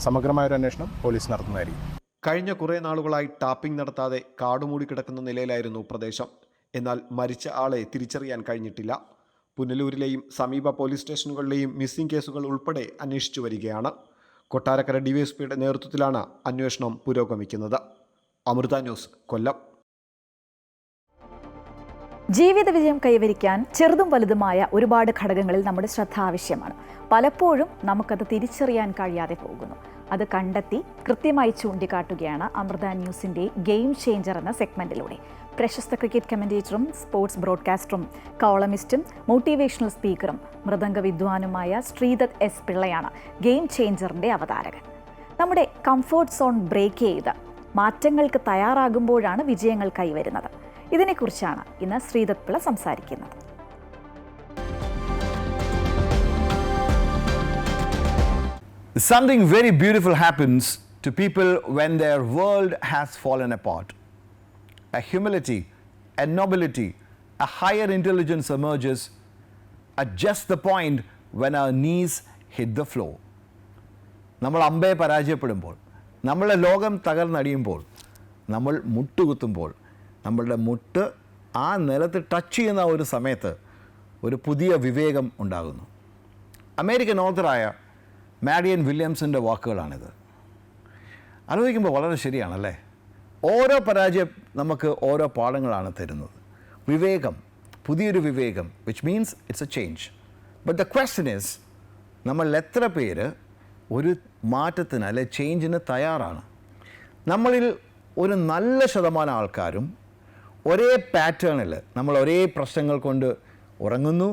സമഗ്രമായൊരു അന്വേഷണം പോലീസ് നടത്തുന്നതായിരിക്കും. കഴിഞ്ഞ കുറേ നാളുകളായി ടാപ്പിംഗ് നടത്താതെ കാടുമൂടി കിടക്കുന്ന നിലയിലായിരുന്നു പ്രദേശം. എന്നാൽ മരിച്ച ആളെ തിരിച്ചറിയാൻ കഴിഞ്ഞിട്ടില്ല. പുനലൂരിലെയും സമീപ പോലീസ് സ്റ്റേഷനുകളിലെയും മിസ്സിംഗ് കേസുകൾ ഉൾപ്പെടെ അന്വേഷിച്ചു വരികയാണ്. കൊട്ടാരക്കര DYSPയുടെ നേതൃത്വത്തിലാണ് അന്വേഷണം പുരോഗമിക്കുന്നത്. അമൃത ന്യൂസ്, കൊല്ലം. ജീവിത വിജയം കൈവരിക്കാൻ ചെറുതും വലുതുമായ ഒരുപാട് ഘടകങ്ങളിൽ നമ്മുടെ ശ്രദ്ധ ആവശ്യമാണ്. പലപ്പോഴും നമുക്കത് തിരിച്ചറിയാൻ കഴിയാതെ പോകുന്നു. അത് കണ്ടെത്തി കൃത്യമായി ചൂണ്ടിക്കാട്ടുകയാണ് അമൃത ന്യൂസിൻ്റെ ഗെയിം ചേഞ്ചർ എന്ന സെഗ്മെൻറ്റിലൂടെ. പ്രശസ്ത ക്രിക്കറ്റ് കമൻറ്റേറ്ററും സ്പോർട്സ് ബ്രോഡ്കാസ്റ്ററും കോളമിസ്റ്റും മോട്ടിവേഷണൽ സ്പീക്കറും മൃദംഗ വിദ്വാനുമായ ശ്രീദത്ത് S. പിള്ളയാണ് ഗെയിം ചേഞ്ചറിൻ്റെ അവതാരകൻ. നമ്മുടെ കംഫോർട്ട് സോൺ ബ്രേക്ക് ചെയ്ത് മാറ്റങ്ങൾക്ക് തയ്യാറാകുമ്പോഴാണ് വിജയങ്ങൾ കൈവരുന്നത്. ഇതിനെക്കുറിച്ചാണ് ഇന്ന് ശ്രീദത്ത് പിള്ള സംസാരിക്കുന്നത്. Something very beautiful happens to people when their world has fallen apart. A humility, a nobility, a higher intelligence emerges at just the point when our knees hit the floor. നമ്മൾ അമ്പയെ പരാജയപ്പെടുമ്പോൾ, നമ്മളെ ലോകം തകർന്നടിയുമ്പോൾ, നമ്മൾ മുട്ടുകുത്തുമ്പോൾ, നമ്മളുടെ മുട്ട് ആ നിലത്ത് ടച്ച് ചെയ്യുന്ന ഒരു സമയത്ത് ഒരു പുതിയ വിവേകം ഉണ്ടാകുന്നു. അമേരിക്കൻ ഓഥറായ മാരിയൻ വില്യംസിൻ്റെ വാക്കുകളാണിത്. ആലോചിക്കുമ്പോൾ വളരെ ശരിയാണല്ലേ. ഓരോ പരാജയം നമുക്ക് ഓരോ പാഠങ്ങളാണ് തരുന്നത്. വിവേകം, പുതിയൊരു വിവേകം, which means it's A change. But the question is, നമ്മൾ എത്ര പേര് ഒരു മാറ്റത്തിന് അല്ലെ ചേഞ്ചിന് തയ്യാറാണ്? നമ്മളിൽ ഒരു നല്ല ശതമാനം ആൾക്കാരും ഒരേ പാറ്റേണിൽ നമ്മൾ ഒരേ പ്രശ്നങ്ങൾ കൊണ്ട് ഉറങ്ങുന്നു,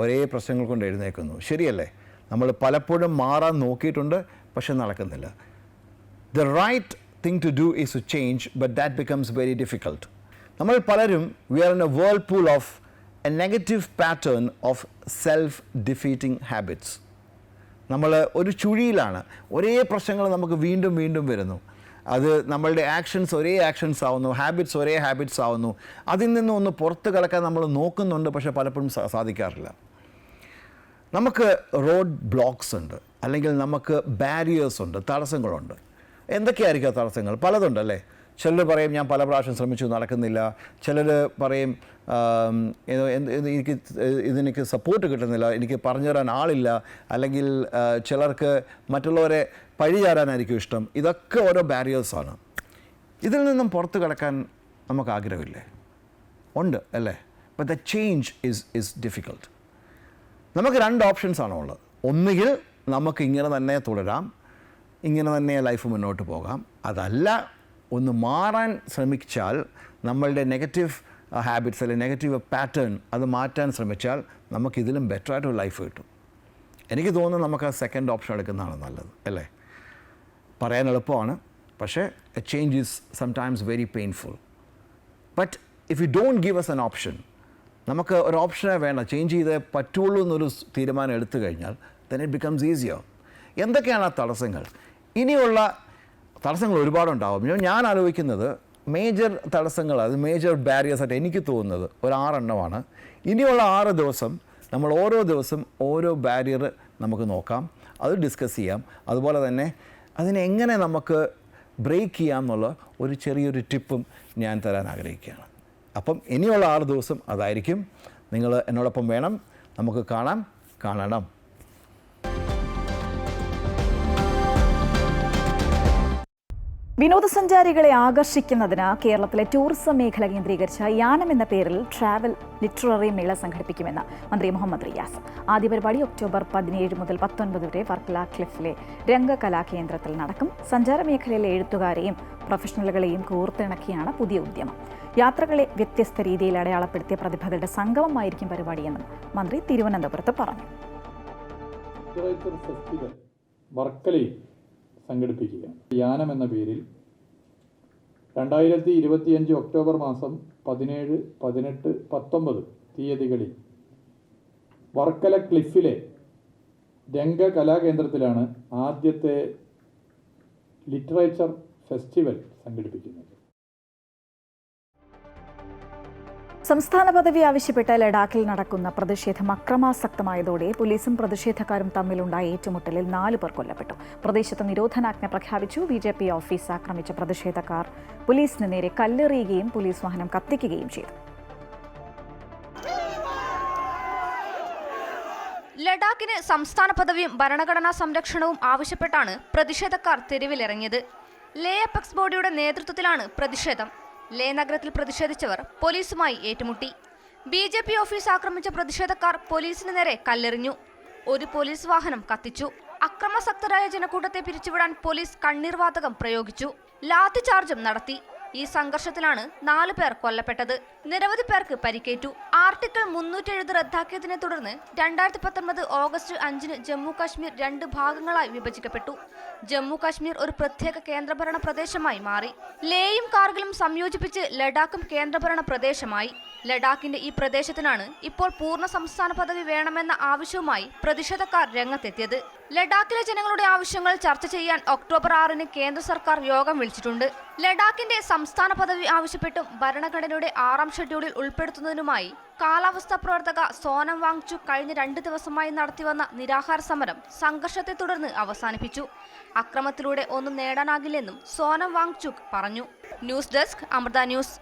ഒരേ പ്രശ്നങ്ങൾ കൊണ്ട് എഴുന്നേൽക്കുന്നു. ശരിയല്ലേ? നമ്മൾ പലപ്പോഴും മാറാൻ നോക്കിയിട്ടുണ്ട്, പക്ഷെ നടക്കുന്നില്ല. The right thing to do is to change, but that becomes very difficult. നമ്മൾ പലരും we are in a whirlpool of a negative pattern of self defeating habits. നമ്മൾ ഒരു ചുഴിയിലാണ്. ഒരേ പ്രശ്നങ്ങൾ നമുക്ക് വീണ്ടും വീണ്ടും വരുന്നു. അത് നമ്മളുടെ ആക്ഷൻസ് ഒരേ ആക്ഷൻസ് ആവുന്നു, ഹാബിറ്റ്സ് ഒരേ ഹാബിറ്റ്സ് ആവുന്നു. അതിൽ നിന്നും ഒന്ന് പുറത്ത് കിടക്കാൻ നമ്മൾ നോക്കുന്നുണ്ട്, പക്ഷേ പലപ്പോഴും സാധിക്കാറില്ല. നമുക്ക് റോഡ് ബ്ലോക്സ് ഉണ്ട്, അല്ലെങ്കിൽ നമുക്ക് ബാരിയേഴ്സ് ഉണ്ട്, തടസ്സങ്ങളുണ്ട്. എന്തൊക്കെയായിരിക്കും തടസ്സങ്ങൾ? പലതുണ്ടല്ലേ. ചിലർ പറയും ഞാൻ പല പ്രാവശ്യം ശ്രമിച്ചു, നടക്കുന്നില്ല. ചിലർ പറയും എനിക്ക് സപ്പോർട്ട് കിട്ടുന്നില്ല, എനിക്ക് പറഞ്ഞു തരാൻ ആളില്ല. അല്ലെങ്കിൽ ചിലർക്ക് മറ്റുള്ളവരെ പഴിചാരാനായിരിക്കും ഇഷ്ടം. ഇതൊക്കെ ഓരോ ബാരിയേഴ്സാണ്. ഇതിൽ നിന്നും പുറത്ത് കിടക്കാൻ നമുക്ക് ആഗ്രഹമില്ലേ? ഉണ്ട് അല്ലേ? But the change is difficult. നമുക്ക് 2 ഓപ്ഷൻസാണ് ഉള്ളത്. ഒന്നുകിൽ നമുക്ക് ഇങ്ങനെ തന്നെ തുടരാം, ഇങ്ങനെ തന്നെ ലൈഫ് മുന്നോട്ട് പോകാം. അതല്ല ഒന്ന് മാറാൻ ശ്രമിച്ചാൽ, നമ്മളുടെ നെഗറ്റീവ് ഹാബിറ്റ്സ് അല്ലെങ്കിൽ നെഗറ്റീവ് പാറ്റേൺ അത് മാറ്റാൻ ശ്രമിച്ചാൽ നമുക്കിതിലും ബെറ്ററായിട്ടൊരു ലൈഫ് കിട്ടും. എനിക്ക് തോന്നുന്നു നമുക്ക് ആ സെക്കൻഡ് ഓപ്ഷൻ എടുക്കുന്നതാണ് നല്ലത്, അല്ലേ? പറയാൻ എളുപ്പമാണ്, പക്ഷേ A change is sometimes very painful. But if you don't give S N option, നമുക്ക് ഒരു ഓപ്ഷനെ വേണ്ട, ചേഞ്ച് ചെയ്തേ പറ്റുള്ളൂ എന്നൊരു തീരുമാനം എടുത്തു കഴിഞ്ഞാൽ then it becomes easier. എന്തൊക്കെയാണ് ആ തടസ്സങ്ങൾ? ഇനിയുള്ള തടസ്സങ്ങൾ ഒരുപാടുണ്ടാവും. ഞാൻ ആലോചിക്കുന്നത് മേജർ തടസ്സങ്ങൾ, അത് മേജർ ബാരിയേഴ്സ് ആയിട്ട് എനിക്ക് തോന്നുന്നത് ഒരു 6 എണ്ണമാണ്. ഇനിയുള്ള 6 ദിവസം നമ്മൾ ഓരോ ദിവസം ഓരോ ബാരിയർ നമുക്ക് നോക്കാം, അത് ഡിസ്കസ് ചെയ്യാം. അതുപോലെ തന്നെ അതിനെങ്ങനെ നമുക്ക് ബ്രേക്ക് ചെയ്യാം എന്നുള്ള ഒരു ചെറിയൊരു ടിപ്പും ഞാൻ തരാൻ ആഗ്രഹിക്കുകയാണ്. അപ്പം ഇനിയുള്ള 6 ദിവസം അതായിരിക്കും. നിങ്ങൾ എന്നോടൊപ്പം വേണം, നമുക്ക് കാണണം. വിനോദസഞ്ചാരികളെ ആകർഷിക്കുന്നതിന് കേരളത്തിലെ ടൂറിസം മേഖല കേന്ദ്രീകരിച്ച യാനം എന്ന പേരിൽ ട്രാവൽ ലിറ്റററി മേള സംഘടിപ്പിക്കുമെന്ന് മന്ത്രി മുഹമ്മദ് റിയാസ്. ആദ്യ പരിപാടി ഒക്ടോബർ 17 മുതൽ 19 വരെ വർക്കല ക്ലിഫിലെ രംഗകലാ കേന്ദ്രത്തിൽ നടക്കും. സഞ്ചാര മേഖലയിലെ എഴുത്തുകാരെയും പ്രൊഫഷണലുകളെയും കോർത്തിണക്കിയാണ് പുതിയ ഉദ്യമം. യാത്രകളെ വ്യത്യസ്ത രീതിയിൽ അടയാളപ്പെടുത്തിയ പ്രതിഭകളുടെ സംഗമമായിരിക്കും പരിപാടിയെന്നും മന്ത്രി തിരുവനന്തപുരത്ത് പറഞ്ഞു. വർക്കലയിൽ സംഘടിപ്പിക്കുക. യാനം എന്ന പേരിൽ 2025 ഒക്ടോബർ മാസം 17, 18, 19 തീയതികളിൽ വർക്കല ക്ലിഫിലെ രംഗകലാകേന്ദ്രത്തിലാണ് ആദ്യത്തെ ലിറ്ററേച്ചർ ഫെസ്റ്റിവൽ സംഘടിപ്പിക്കുന്നത്. സംസ്ഥാന പദവി ആവശ്യപ്പെട്ട് ലഡാക്കിൽ നടക്കുന്ന പ്രതിഷേധം അക്രമാസക്തമായതോടെ പോലീസും പ്രതിഷേധക്കാരും തമ്മിലുണ്ടായ ഏറ്റുമുട്ടലിൽ 4 പേർ കൊല്ലപ്പെട്ടു. പ്രദേശത്ത് നിരോധനാജ്ഞ പ്രഖ്യാപിച്ചു. BJP ഓഫീസ് ആക്രമിച്ച പ്രതിഷേധക്കാർ പോലീസിന് നേരെ കല്ലെറിയുകയും പോലീസ് വാഹനം കത്തിക്കുകയും ചെയ്തു. ലഡാക്കിന് സംസ്ഥാന പദവിയും ഭരണഘടനാ സംരക്ഷണവും ആവശ്യപ്പെട്ടാണ് പ്രതിഷേധക്കാർ തെരുവിലിറങ്ങിയത്. ലേ അപെക്സ് ബോഡിയുടെ നേതൃത്വത്തിലാണ് പ്രതിഷേധം. ലേ നഗരത്തിൽ പ്രതിഷേധിച്ചവർ പോലീസുമായി ഏറ്റുമുട്ടി. BJP ഓഫീസ് ആക്രമിച്ച പ്രതിഷേധക്കാർ പോലീസിന് നേരെ കല്ലെറിഞ്ഞു. ഒരു പോലീസ് വാഹനം കത്തിച്ചു. അക്രമാസക്തരായ ജനക്കൂട്ടത്തെ പിരിച്ചുവിടാൻ പോലീസ് കണ്ണീർവാതകം പ്രയോഗിച്ചു. ലാത്തി ചാർജും നടത്തി. ഈ സംഘർഷത്തിലാണ് 4 പേർ കൊല്ലപ്പെട്ടത്. നിരവധി പേർക്ക് പരിക്കേറ്റു. ആർട്ടിക്കിൾ 370 റദ്ദാക്കിയതിനെ തുടർന്ന് 2019 ഓഗസ്റ്റ് 5 ജമ്മു കാശ്മീർ 2 ഭാഗങ്ങളായി വിഭജിക്കപ്പെട്ടു. ജമ്മു കാശ്മീർ ഒരു പ്രത്യേക കേന്ദ്രഭരണ പ്രദേശമായി മാറി. ലേയും കാർഗിലും സംയോജിപ്പിച്ച് ലഡാക്കും കേന്ദ്രഭരണ പ്രദേശമായി. ലഡാക്കിന്റെ ഈ പ്രദേശത്തിനാണ് ഇപ്പോൾ പൂർണ്ണ സംസ്ഥാന പദവി വേണമെന്ന ആവശ്യവുമായി പ്രതിഷേധക്കാർ രംഗത്തെത്തിയത്. ലഡാക്കിലെ ജനങ്ങളുടെ ആവശ്യങ്ങൾ ചർച്ച ചെയ്യാൻ ഒക്ടോബർ 6 കേന്ദ്ര സർക്കാർ യോഗം വിളിച്ചിട്ടുണ്ട്. ലഡാക്കിന്റെ സംസ്ഥാന പദവി ആവശ്യപ്പെട്ടും ഭരണഘടനയുടെ 6ാം ഷെഡ്യൂളിൽ ഉൾപ്പെടുത്തുന്നതിനുമായി കാലാവസ്ഥാ പ്രവർത്തക സോനം വാങ്ചുക് കഴിഞ്ഞ 2 ദിവസമായി നടത്തിവന്ന നിരാഹാര സമരം സംഘർഷത്തെ തുടർന്ന് അവസാനിപ്പിച്ചു. അക്രമത്തിലൂടെ ഒന്നും നേടാനാകില്ലെന്നും സോനം വാങ്ചുക് പറഞ്ഞു. News desk Amrita news.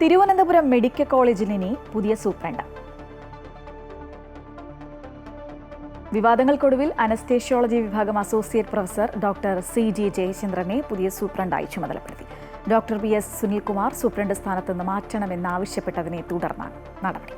Thiruvananthapuram medical കോളേജിൽ ഇനി പുതിയ സൂപ്രണ്ട്. വിവാദങ്ങൾക്കൊടുവിൽ അനസ്തേഷ്യോളജി വിഭാഗം അസോസിയേറ്റ് പ്രൊഫസർ ഡോക്ടർ CG ജയചന്ദ്രനെ പുതിയ സൂപ്രണ്ടായി ചുമതലപ്പെടുത്തി. ഡോക്ടർ PS സുനിൽകുമാർ സൂപ്രണ്ട് സ്ഥാനത്ത് നിന്ന് മാറ്റണമെന്നാവശ്യപ്പെട്ടതിനെ തുടർന്നാണ് നടപടി.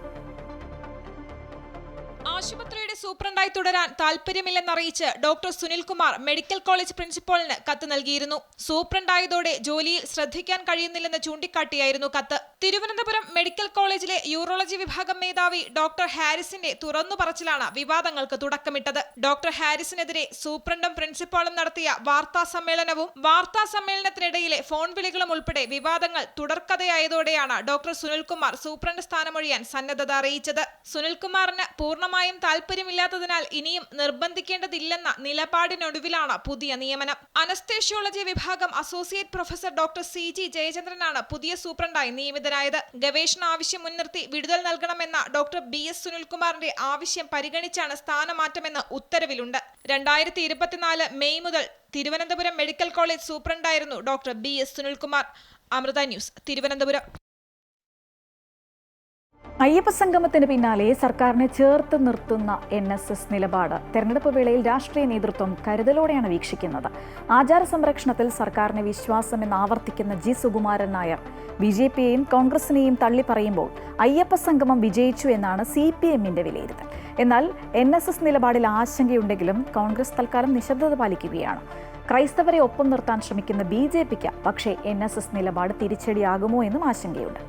ആശുപത്രിയുടെ സൂപ്രണ്ടായി തുടരാൻ താൽപര്യമില്ലെന്നറിയിച്ച് ഡോക്ടർ സുനിൽകുമാർ മെഡിക്കൽ കോളേജ് പ്രിൻസിപ്പലിന് കത്ത് നൽകിയിരുന്നു. സൂപ്രണ്ടായതോടെ ജോലിയിൽ ശ്രദ്ധിക്കാൻ കഴിയുന്നില്ലെന്ന് ചൂണ്ടിക്കാട്ടിയായിരുന്നു കത്ത്. തിരുവനന്തപുരം മെഡിക്കൽ കോളേജിലെ യൂറോളജി വിഭാഗം മേധാവി ഡോക്ടർ ഹാരിസിന്റെ തുറന്നു പറച്ചിലാണ് വിവാദങ്ങൾക്ക് തുടക്കമിട്ടത്. ഡോക്ടർ ഹാരിസിനെതിരെ സൂപ്രണ്ടും പ്രിൻസിപ്പാളും നടത്തിയ വാർത്താ സമ്മേളനത്തിനിടയിലെ ഫോൺ വിളികളും ഉൾപ്പെടെ വിവാദങ്ങൾ തുടർക്കഥയായതോടെയാണ് ഡോക്ടർ സുനിൽകുമാർ സൂപ്രണ്ട് സ്ഥാനമൊഴിയാൻ സന്നദ്ധത അറിയിച്ചത്. സുനിൽകുമാറിന് പൂർണ്ണമായും താൽപര്യമില്ലാത്തതിനാൽ ഇനിയും നിർബന്ധിക്കേണ്ടതില്ലെന്ന നിലപാടിനൊടുവിലാണ് പുതിയ നിയമനം. അനസ്തേഷ്യോളജി വിഭാഗം അസോസിയേറ്റ് പ്രൊഫസർ ഡോക്ടർ CG ജയചന്ദ്രനാണ് പുതിയ സൂപ്രണ്ടായി നിയമിതനായത്. ഗവേഷണ ആവശ്യം മുൻനിർത്തി വിടുതൽ നൽകണമെന്ന ഡോക്ടർ BS സുനിൽകുമാറിന്റെ ആവശ്യം പരിഗണിച്ചാണ് സ്ഥാനമാറ്റമെന്ന് ഉത്തരവിലുണ്ട്. 2024 മെയ് മുതൽ തിരുവനന്തപുരം മെഡിക്കൽ കോളേജ് സൂപ്രണ്ടായിരുന്നു doctor BS Sunilkumar. Amrita news, Thiruvananthapuram. Ayyappa സംഗമത്തിന് പിന്നാലെ സർക്കാരിനെ ചേർത്ത് നിർത്തുന്ന NSS നിലപാട് തെരഞ്ഞെടുപ്പ് വേളയിൽ രാഷ്ട്രീയ നേതൃത്വം കരുതലോടെയാണ് വീക്ഷിക്കുന്നത്. ആചാര സംരക്ഷണത്തിൽ സർക്കാരിന് വിശ്വാസമെന്ന് ആവർത്തിക്കുന്ന G സുകുമാരൻ നായർ BJPയെയും കോൺഗ്രസിനെയും തള്ളിപ്പറയുമ്പോൾ അയ്യപ്പ സംഗമം വിജയിച്ചു എന്നാണ് CPMന്റെ വിലയിരുത്തൽ. എന്നാൽ NSS നിലപാടിൽ ആശങ്കയുണ്ടെങ്കിലും കോൺഗ്രസ് തൽക്കാലം നിശബ്ദത പാലിക്കുകയാണ്. ക്രൈസ്തവരെ ഒപ്പം നിർത്താൻ ശ്രമിക്കുന്ന BJPക്ക് പക്ഷേ NSS നിലപാട് തിരിച്ചടിയാകുമോ എന്നും ആശങ്കയുണ്ട്.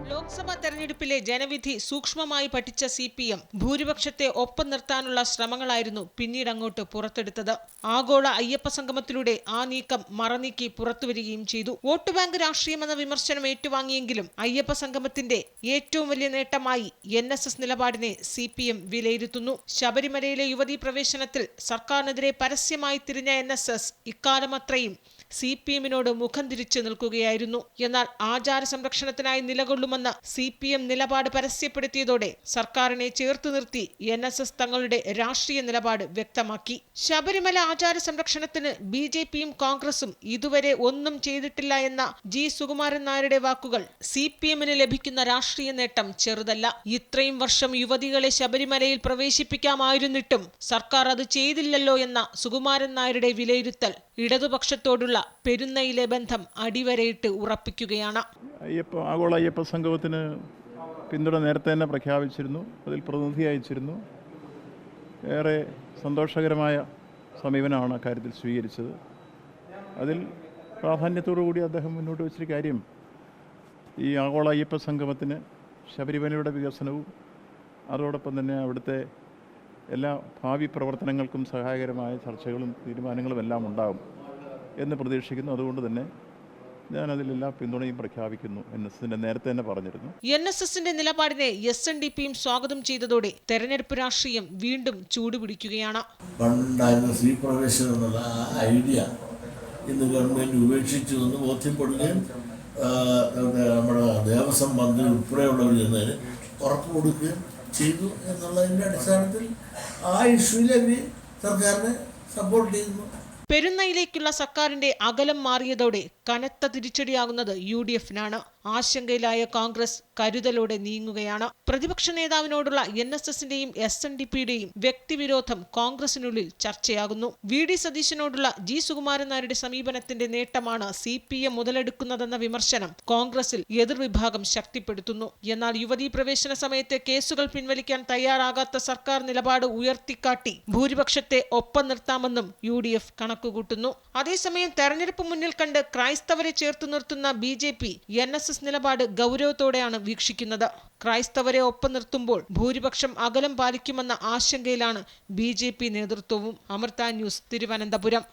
ലോക്സഭാ തെരഞ്ഞെടുപ്പിലെ ജനവിധി സൂക്ഷ്മമായി പഠിച്ച CPM ഭൂരിപക്ഷത്തെ ഒപ്പം നിർത്താനുള്ള ശ്രമങ്ങളായിരുന്നു പിന്നീട് അങ്ങോട്ട് പുറത്തെടുത്തത്. ആഗോള അയ്യപ്പ സംഗമത്തിലൂടെ ആ നീക്കം മറനീക്കി പുറത്തുവരികയും ചെയ്തു. വോട്ട് ബാങ്ക് രാഷ്ട്രീയമെന്ന വിമർശനം ഏറ്റുവാങ്ങിയെങ്കിലും അയ്യപ്പ സംഗമത്തിന്റെ ഏറ്റവും വലിയ നേട്ടമായി NSS നിലപാടിനെ CPM വിലയിരുത്തുന്നു. ശബരിമലയിലെ യുവതീ പ്രവേശനത്തിൽ സർക്കാരിനെതിരെ പരസ്യമായി തിരിഞ്ഞ NSS ഇക്കാലമത്രയും CPMനോട് മുഖം തിരിച്ചു നിൽക്കുകയായിരുന്നു. എന്നാൽ ആചാര സംരക്ഷണത്തിനായി നിലകൊള്ളുമെന്ന് CPM നിലപാട് പരസ്യപ്പെടുത്തിയതോടെ സർക്കാരിനെ ചേർത്തു നിർത്തി NSS തങ്ങളുടെ രാഷ്ട്രീയ നിലപാട് വ്യക്തമാക്കി. ശബരിമല ആചാര സംരക്ഷണത്തിന് BJPയും കോൺഗ്രസും ഇതുവരെ ഒന്നും ചെയ്തിട്ടില്ല എന്ന G. സുകുമാരൻ നായരുടെ വാക്കുകൾ CPMന് ലഭിക്കുന്ന രാഷ്ട്രീയ നേട്ടം ചെറുതല്ല. ഇത്രയും വർഷം യുവതികളെ ശബരിമലയിൽ പ്രവേശിപ്പിക്കാമായിരുന്നിട്ടും സർക്കാർ അത് ചെയ്തില്ലല്ലോ എന്ന സുകുമാരൻ നായരുടെ വിലയിരുത്തൽ ഇടതുപക്ഷത്തോടുള്ള പെരുന്നയിലെ ബന്ധം അടിവരയിട്ട് ഉറപ്പിക്കുകയാണ്. ആഗോള അയ്യപ്പ സംഗമത്തിന് പിന്തുണ നേരത്തെ തന്നെ പ്രഖ്യാപിച്ചിരുന്നു. അതിൽ പ്രതിനിധി അയച്ചിരുന്നു. ഏറെ സന്തോഷകരമായ സമീപനമാണ് അക്കാര്യത്തിൽ സ്വീകരിച്ചത്. അതിൽ പ്രാധാന്യത്തോടുകൂടി അദ്ദേഹം മുന്നോട്ട് വെച്ചൊരു കാര്യം ഈ ആഗോള അയ്യപ്പ സംഗമത്തിന് ശബരിമലയുടെ വികസനവും അതോടൊപ്പം തന്നെ അവിടുത്തെ എല്ലാ ഭാവി പ്രവർത്തനങ്ങൾക്കും സഹായകരമായ ചർച്ചകളും തീരുമാനങ്ങളും എല്ലാം ഉണ്ടാകും എന്ന് പ്രതീക്ഷിക്കുന്നു. അതുകൊണ്ട് തന്നെ ഞാനതിലെല്ലാ പിന്തുണയും പ്രഖ്യാപിക്കുന്നു. NSSന്റെ നേരത്തെ തന്നെ പറഞ്ഞിരുന്നു. NSSന്റെ നിലപാടിനെ SNDPയും സ്വാഗതം ചെയ്തതോടെ തെരഞ്ഞെടുപ്പ് രാഷ്ട്രീയം വീണ്ടും ചൂടുപിടിക്കുകയാണ്. പണ്ടുണ്ടായിരുന്ന സ്ത്രീ പ്രവേശനം എന്നുള്ള ഐഡിയ ഇന്ന് ഗവൺമെൻറ് ഉപേക്ഷിച്ചു എന്ന് ബോധ്യപ്പെടുകയും നമ്മുടെ ദേവസ്വം മന്ത്രി ഉൾപ്പെടെയുള്ളവർ എന്നതിന് ഉറപ്പ് കൊടുക്കുകയും ചെയ്തു എന്നുള്ളതിൻ്റെ അടിസ്ഥാനത്തിൽ ആ ഇഷ്യൂവിൽ അവർ സർക്കാരിനെ സപ്പോർട്ട് ചെയ്യുന്നു. പെരുന്നയിലേക്കുള്ള സർക്കാരിന്റെ അകലം മാറിയതോടെ കനത്ത തിരിച്ചടിയാകുന്നത് UDFനാണ്. ആശങ്കയിലായ കോൺഗ്രസ് കരുതലോടെ നീങ്ങുകയാണ്. പ്രതിപക്ഷ നേതാവിനോടുള്ള NSSന്റെയും SNDPയുടെയും വ്യക്തിവിരോധം കോൺഗ്രസിനുള്ളിൽ ചർച്ചയാകുന്നു. VD സതീശനോടുള്ള G. സുകുമാരൻ നായരുടെ സമീപനത്തിന്റെ നേട്ടമാണ് CPM മുതലെടുക്കുന്നതെന്ന വിമർശനം കോൺഗ്രസിൽ എതിർവിഭാഗം ശക്തിപ്പെടുത്തുന്നു. എന്നാൽ യുവതീ പ്രവേശന സമയത്തെ കേസുകൾ പിൻവലിക്കാൻ തയ്യാറാകാത്ത സർക്കാർ നിലപാട് ഉയർത്തിക്കാട്ടി ഭൂരിപക്ഷത്തെ ഒപ്പം നിർത്താമെന്നും UDF കണക്കുകൂട്ടുന്നു. അതേസമയം തെരഞ്ഞെടുപ്പ് മുന്നിൽ കണ്ട് ക്രൈസ്തവരെ ചേർത്തു നിർത്തുന്ന BJP NSS നിലപാട് ഗൗരവത്തോടെയാണ് വീക്ഷിക്കുന്നത്. ക്രൈസ്തവരെ ഒപ്പം നിർത്തുമ്പോൾ ഭൂരിപക്ഷം അകലം പാലിക്കുമെന്ന ആശങ്കയിലാണ് BJP നേതൃത്വവും. Amrita news, Thiruvananthapuram.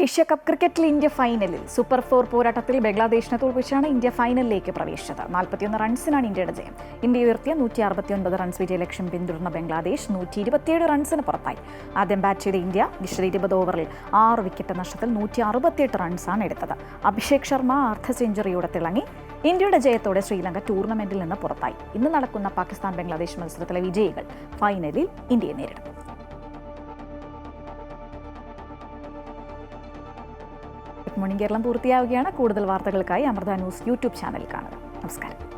Asia cup ക്രിക്കറ്റിൽ ഇന്ത്യ ഫൈനലിൽ സൂപ്പർ 4 പോരാട്ടത്തിൽ ബംഗ്ലാദേശിനെ തോൽപ്പിച്ചാണ് ഇന്ത്യ ഫൈനലിലേക്ക് പ്രവേശിച്ചത്. 41 റൺസിനാണ് ഇന്ത്യയുടെ ജയം. ഇന്ത്യ ഉയർത്തിയ 169 റൺസ് വിജയലക്ഷ്യം പിന്തുടർന്ന ബംഗ്ലാദേശ് 127 റൺസിന് പുറത്തായി. ആദ്യം ബാറ്റ് ചെയ്ത ഇന്ത്യ 20 ഓവറിൽ 6 വിക്കറ്റ് നഷ്ടത്തിൽ 168 റൺസാണ് എടുത്തത്. അഭിഷേക് ശർമ്മ അർദ്ധ സെഞ്ചുറിയോടെ തിളങ്ങി. ഇന്ത്യയുടെ ജയത്തോടെ ശ്രീലങ്ക ടൂർണമെന്റിൽ നിന്ന് പുറത്തായി. ഇന്ന് നടക്കുന്ന പാകിസ്ഥാൻ ബംഗ്ലാദേശ് മത്സരത്തിലെ വിജയികൾ ഫൈനലിൽ ഇന്ത്യയെ നേരിടും. ഗുഡ് മോർണിംഗ് കേരളം പൂർത്തിയാവുകയാണ്. കൂടുതൽ വാർത്തകൾക്കായി അമൃത ന്യൂസ് യൂട്യൂബ് ചാനൽ കാണുക. നമസ്കാരം.